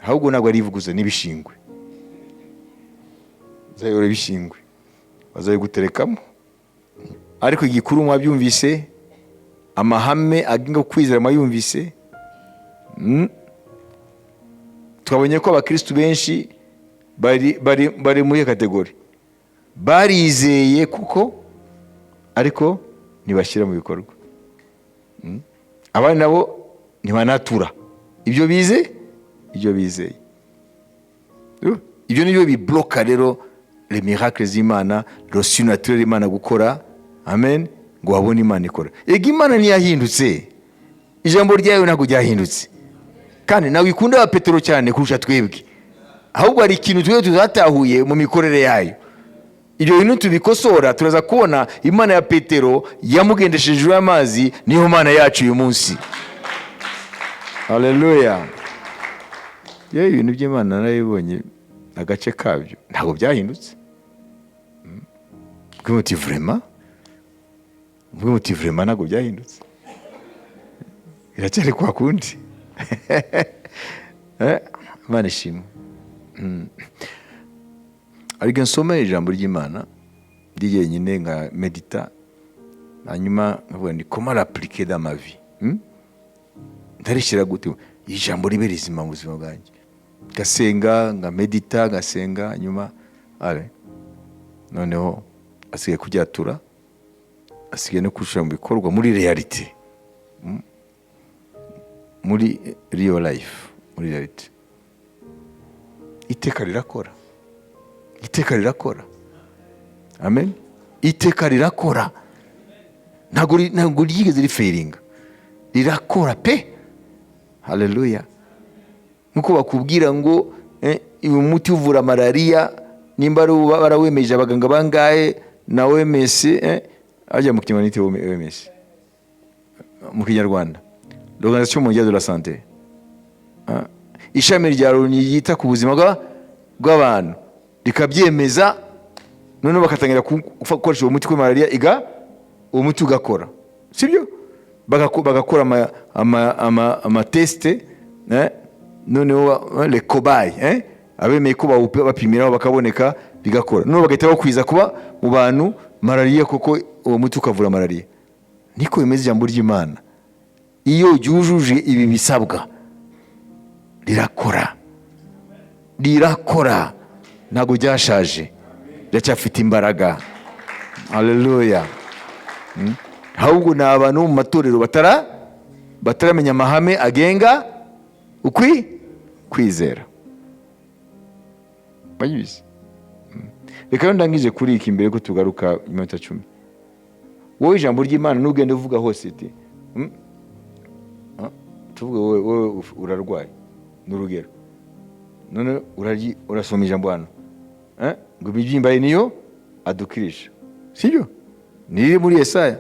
Ahubwo ntabwo ari ivu gusa, n'ibishingwe. Zayora ibishingwe bazabiguterekamo. Ariko igikuru mwabyumvise, amahame agenga kwizera mwayumvise. Twabonye ko abakristo benshi bari muri kategori, barizeye kuko ariko ntibashyira mu bikorwa. Abandi nabo ntibanatura ibyo bizeye. Ibyo nibyo bibloka rero les miracles z'Imana, le surnaturel Imana gukora. Amen. Ngo wabone Imana ikora. Ega Imana ntiyahindutse, ijambo ryayo ntabwo ryahindutse, kandi nawe ikunda wa Petero cyane kurusha twebwe. Ahubwo hari ikintu twe tuzatahuye mu mikorere yayo. Ibyo bintu tubikosora, turaza kubona Imana ya Petero yamugendesheje ijuru y'amazi niyo Mana yacu uyu munsi. Haleluya. Ibintu by'Imana narabibonye agace kabyo ntabwo byahindutse. Bw'umuti vraiment ntabwo byahindutse, biracyari kwa kundi. Imana ishimwe. Ariko nsoma ijambo ry'Imana ndiye nyine nka medita, hanyuma nkavuga ni comment l'appliquer dans ma vie. Ndarishira gute ijambo ribe rizima mu buzima bwanjye. Gasenga, nga medita, gasenga, nyuma noneho asigaye kujyatura, asigaye no kushira mu bikorwa muri reality, muri real life, muri reality. Iteka rirakora. Amen. Iteka rirakora. Ntabwo ryigeze riferinga, rirakora pe. Haleluya. Nkuko bakubwira ngo uyu muti uvura malaria, nimba barawemeje abaganga bangahe na OMS, ajya mu kinyarwanda OMS, mu Kinyarwanda l'Organisation mondiale de la santé, ishami rya Loni yita ku buzima bw'abantu rikabyemeza, noneho bakatangira gukoresha uwo muti kuri malaria, uwo muti ugakora, sibyo? Bagakora ama teste, noneho les cobayes, abemeye ko bapimiraho bakaboneka bigakora, noneho bagahita bakwiza kuba mu bantu malaria, koko uwo muti ukavura malaria. Niko bimeze ijambo ry'Imana. iyo ryujuje ibi bisabwa rirakora ntabwo ryashaje, riracyafite imbaraga. Haleluya. Ahubwo ni abantu mu matorero bataramenya amahame agenga kwizera. Bayibizi. Reka yo ndangije kuri iki mbere ko tugaruka iminota 10. Wowe ijambo ry'Imana n'ugende uvuga hose iti tuvuga wowe urarwaye n'urugero, none urasoma ijambo hano ngo ibibyimba niyo adukirisha, sibyo? Niri muri Yesaya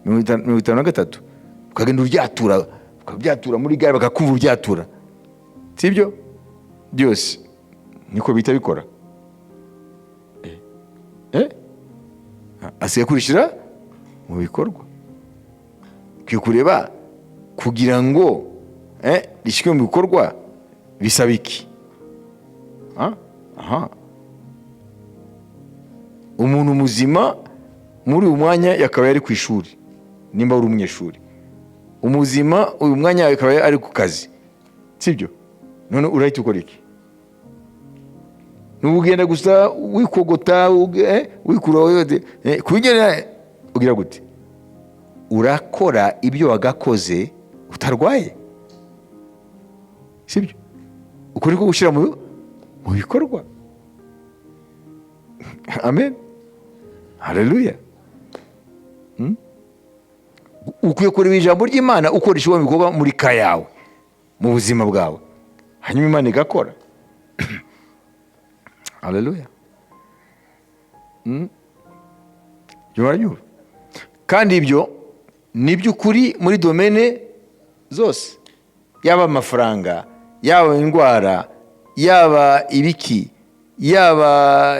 53 ukagenda ukabyatura muri gare bakakumva ubyatura, sibyo? Byose niko bita bikora. Asiye kurishira mu bikorwa. Kwiye kureba kugira ngo rishyike mu bikorwa bisaba iki? Umuntu muzima muri uyu mwanya yakaba yari ku ishuri, nimba uri umunyeshuri. Umuzima uyu mwanya yakaba yari ku kazi, sibyo? None urahita ukora iki? Nubugenda gusa wikogota wikuraho yote kugera ugira gute? Urakora ibyo wagakoze utarwaye, sibyo? Ukuri ko gushyira mu bikorwa. Amen. Haleluya. Ukwiye kureba ijambo ry'Imana ukoresha mu bikorwa muri kayawe, mu buzima bwawe, hanyuma Imana igakora. Haleluya. Yumva. Kandi ibyo ni by'ukuri muri domene zose, yaba amafaranga, yaba indwara, yaba ibiki, yaba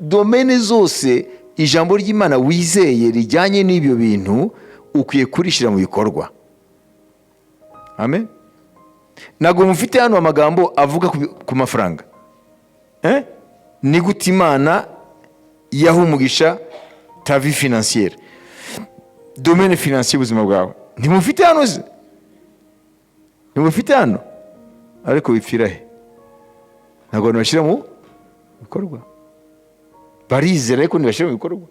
domene zose. Ijambo ry'Imana wizeye rijyanye n'ibyo bintu ukwiye kurishira mu bikorwa. Amen. Ntabwo mufite hano amagambo avuga ku mafaranga. Ni gute Imana yahumugisha ta vie financière, domaine financier ubuzima bwawe. Ntimufite hano se? Ntimufite hano? Ariko bipfira he? Ntabwo bashyira mu bikorwa. Barizera ariko ntibashyira mu bikorwa.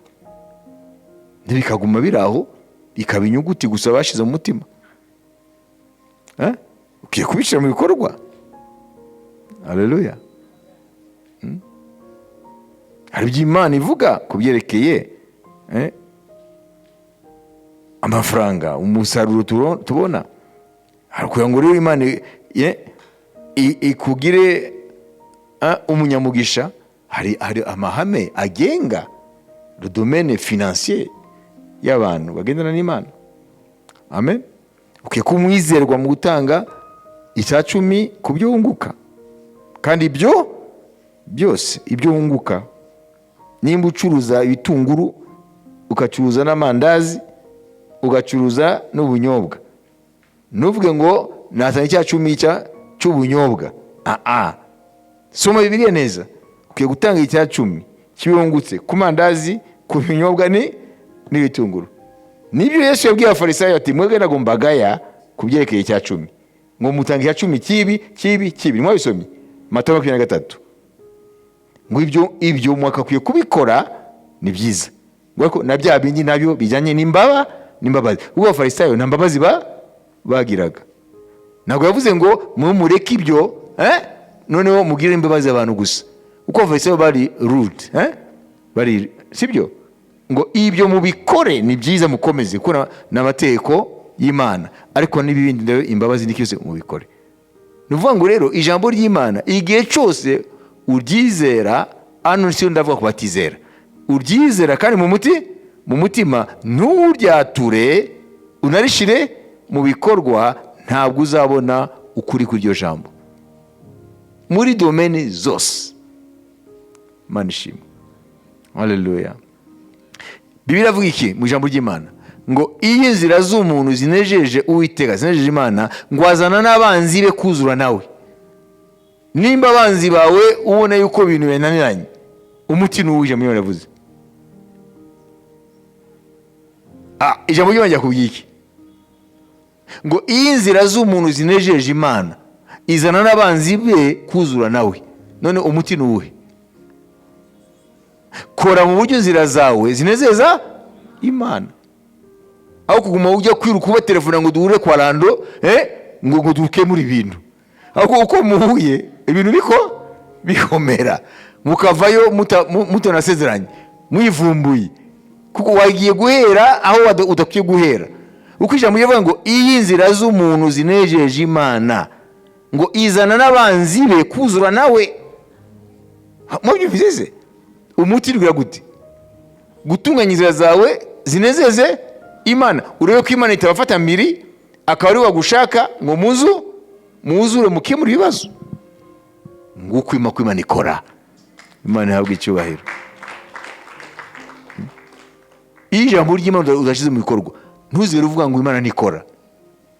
Ntibikaguma biraho, bikaba inyuguti gusa bashize mu mutima. Ukiye kubishyira mu bikorwa. Haleluya. Hari ibyo Imana ivuga ku byerekeye amafaranga, umusaruro tubona. Hari kugira ngo rero Imana ikugire umunyamugisha, hari amahame agenga le domaine financier y'abantu bagendana n'Imana. Amen. Ukiye kumwizerwa mu gutanga 10% ku byo wunguka. Kandi ibyo byose ibyo wunguka, nimba ucuruza ibitunguru, ugacuruza n'amandazi, ugacuruza n'ubunyobwa, nuvuge ngo natanye 10% cy'ubunyobwa. Soma Bibiliya neza. Ukiye gutanga 10% cy'ibirungutse ku mandazi, ku binyobwa n'ibitunguru. Nibyo Yesu yabwiye Abafarisayo ati mwebwe nagombagaya kubyerekeye 10%. Ngo mutanga 10% kibi. Mwabisomye Matayo 23. Ngo ibyo mwakakwiye kubikora ni byiza. Ngo na bya bindi nabyo bijyanye n'imbabazi. Ubwo Abafarisayo nta mbabazi bagiraga. Ntabwo yavuze ngo mureke ibyo noneho mugire imbabazi abantu gusa. Uko Abafarisayo bari rude, bari sibyo? Ngo ibyo mubikore ni byiza, mukomeze kuko n'amategeko y'Imana, ariko n'ibindi ndayo imbabazi n'icyose mubikore. Nuvuga ngo rero ijambo ry'Imana igihe cyose uryizera, hano siyo ndavuga ku batizera, uryizera kandi mu mutima nturyature, unarishire mu bikorwa, ntabwo uzabona ukuri kuri iryo jambo muri domene zose. Imana ishimwe. Haleluya. Bibiliya avuga iki mu ijambo ry'Imana? Ngo iyo inzira z'umuntu zinejeje Uwiteka, zinejeje Imana, ngo azana n'abanzi be kuzura nawe. Nimba abanzi bawe ubona yuko ibintu binaniranye, umuti n'uwije mu yavuze. Ijambo ry'Imana ryakubwiye iki? ngo iyo inzira z'umuntu zinejeje Imana izana n'abanzi be kuzura nawe. None umuti ni uwuhe? Kora mu buryo inzira zawe zinezeza Imana, aho kuguma ujya kwiruka uba telefone ngo duhure kwa Rando ngo dukemure ibintu. Ahubwo uko muhuye ibintu biko bikomera, mukavayo mutanasezeranye, mwivumbuye, kuko wagiye guhera aho udakwiye guhera. Uko ijambo rivuga ngo iyi nzira z'umuntu zinejeje Imana ngo izana n'abanzi be kuzura nawe. Mwabyumvise? Umuti urigira gute? Gutunganya inzira zawe zinezeze Imana. Urebe ko Imana itabafata mbiri akaba ari wagushaka ngo muzure mukemura ibibazo. Nguko Imana ikora. Imana ihabwa icyubahiro. Iyo ijambo ry'Imana udashyize mu bikorwa, ntuzigere uvuga ngo Imana ntikora.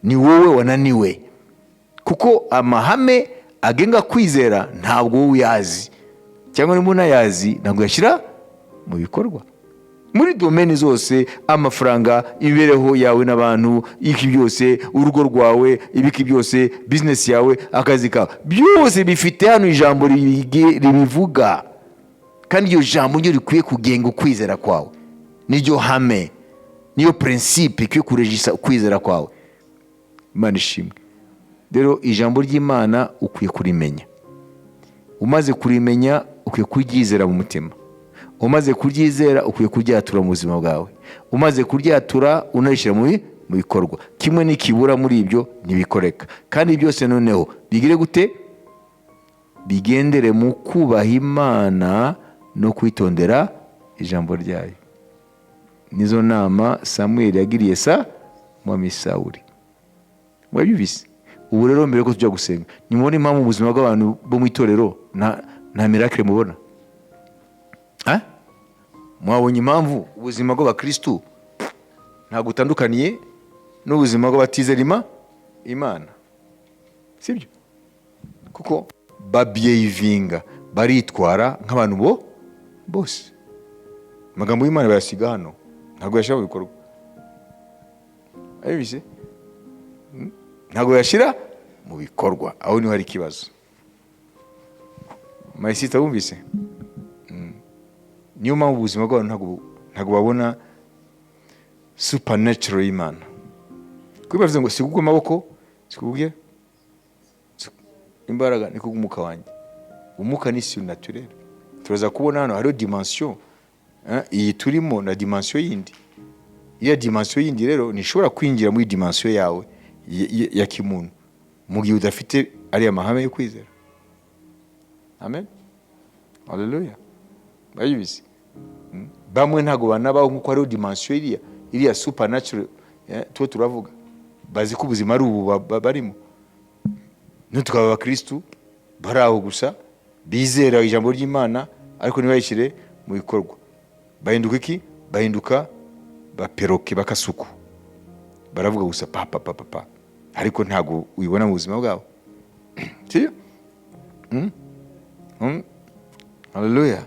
Ni wowe wananiwe, kuko amahame agenga kwizera ntabwo wowe uyazi, cyangwa niba unayazi ntabwo yashyira mu bikorwa. Muri domeni zose, amafaranga, imibereho yawe n'abantu, iki byose, urugo rwawe, ibiki byose, business yawe, akazi kawe, byose bifite hano ijambo ribivuga. Kandi iryo jambo ryo rikwiye kugenga ukwizera kwawe. Niryo hame, niyo principe ikwiye kurejisa ukwizera kwawe. Imana ishimwe. Rero ijambo ry'Imana ukwiye kurimenya. Umaze kurimenya ukwiye kuryizera mu mutima. Umaze kuryizera ukwiye kuryatura mu buzima bwawe. Umaze kuryatura unarishyira mu bikorwa. Kimwe n'ikibura muri ibyo ntibikoreka. Kandi byose noneho bigire gute? Bigendere mu kubaha Imana no kwitondera ijambo ryayo. Nizo nama Samuel yagiriye mwami Sawuli. Mwabyumvise? Ubu rero mbere ko tujya gusenga, nimubona impamvu mu buzima bw'abantu bo mu itorero nta miracle mubona? Mwabonye impamvu ubuzima bw'abakristu ntabwo utandukaniye n'ubuzima bw'abatizera Imana? Sibyo? Kuko babyeyivinga, baritwara nk'abantu bose. Amagambo y'Imana bayasiga hano, ntabwo yashyira mu bikorwa. Ayibise? Ntabwo yashyira mu bikorwa. Aho niho hari ikibazo. Mayisita wumvise? Niyo mpamvu ubuzima bw'abantu ntabwo babona supernatural y'Imana. Kuko bavuze ngo sikubwe amaboko, sikubwe imbaraga, ni kubwo umwuka wanjye. Umwuka ni surnaturel. Turaza kubona hano hariho dimension iyi turimo na dimension yindi. Iyo dimension yindi rero nishobora kwinjira muri dimension yawe ya kimuntu mu gihe udafite ari amahame yo kwizera. Amen. Hallelujah. Bayibise? Bamwe ntago banabaho nkuko hariho dimension iriya supernatural tuwo turavuga. Bazi ko ubuzima ari ubu barimo. Tukaba abakristu bari aho gusa bizera ijambo ry'Imana ariko ntibayishyire mu bikorwa. Bahinduka iki? Bahinduka baperoke, bakasuku. Baravuga gusa papa ariko ntago uyibona mu buzima bwabo. Sibyo? Hallelujah.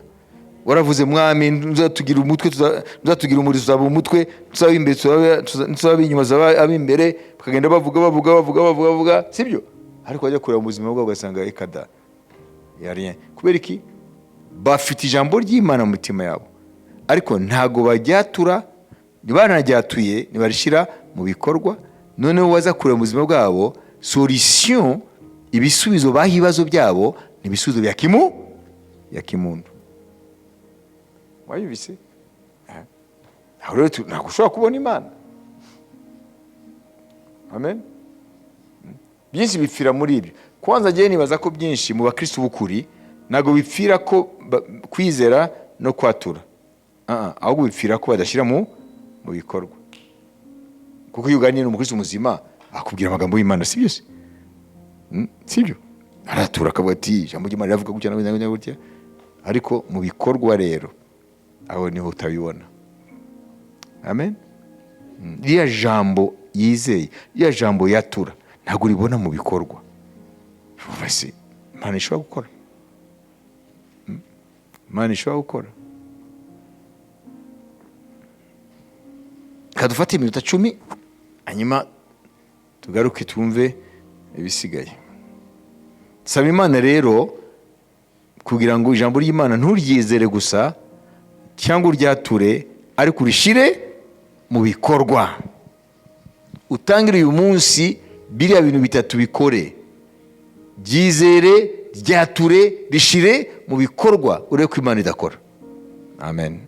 Waravuze mwami nzatugira umutwe, nzatugira umurizo uzaba umutwe, tuzaba imbere tuzaba inyuma, zaba abimbere, bakagenda bavuga. Sibyo? Ariko bajya kureba mu buzima bwabo ugasanga ekada ya rien. Kubera iki? Bafite ijambo ry'Imana mu mitima yabo, ariko ntago bajyatura, banajyatuye nibarishira mu bikorwa. Noneho waza kureba mu buzima bwabo solution, ibisubizo bahibazo byabo ni ibisubizo bya kimuntu. Wayibise? Aho rero ntabwo ushobora kubona Imana. Amen. Byinshi bipfira muri ibyo. Kwanza gihe nibaza ko byinshi mu bakristo b'ukuri ntabwo bipfira ko kwizera no kwatura. Ahubwo bipfira ko badashyira mu bikorwa. Kuko iyo uganira n'umukristo muzima akubwira amagambo y'Imana, si byose? Sibyo? Aratura akavuga ati ijambo ry'Imana riravuga gutya na gutya, ariko mu bikorwa rero aho niho utabibona. Amen. Iriya jambo yizeye, iriya jambo yatura ntabwo uribona mu bikorwa. Basi Imana ishobora gukora. Imana ishobora gukora. Kadufate iminota 10 hanyuma tugaruke twumve ibisigaye. Saba Imana rero kugira ngo ijambo ry'Imana nturyizere gusa cyangwa uryature, ariko urishire mu bikorwa. Utangire uyu munsi biriya bintu bitatu bikore: ryizere, ryature, rishire mu bikorwa, urebe ko Imana idakora. Amen.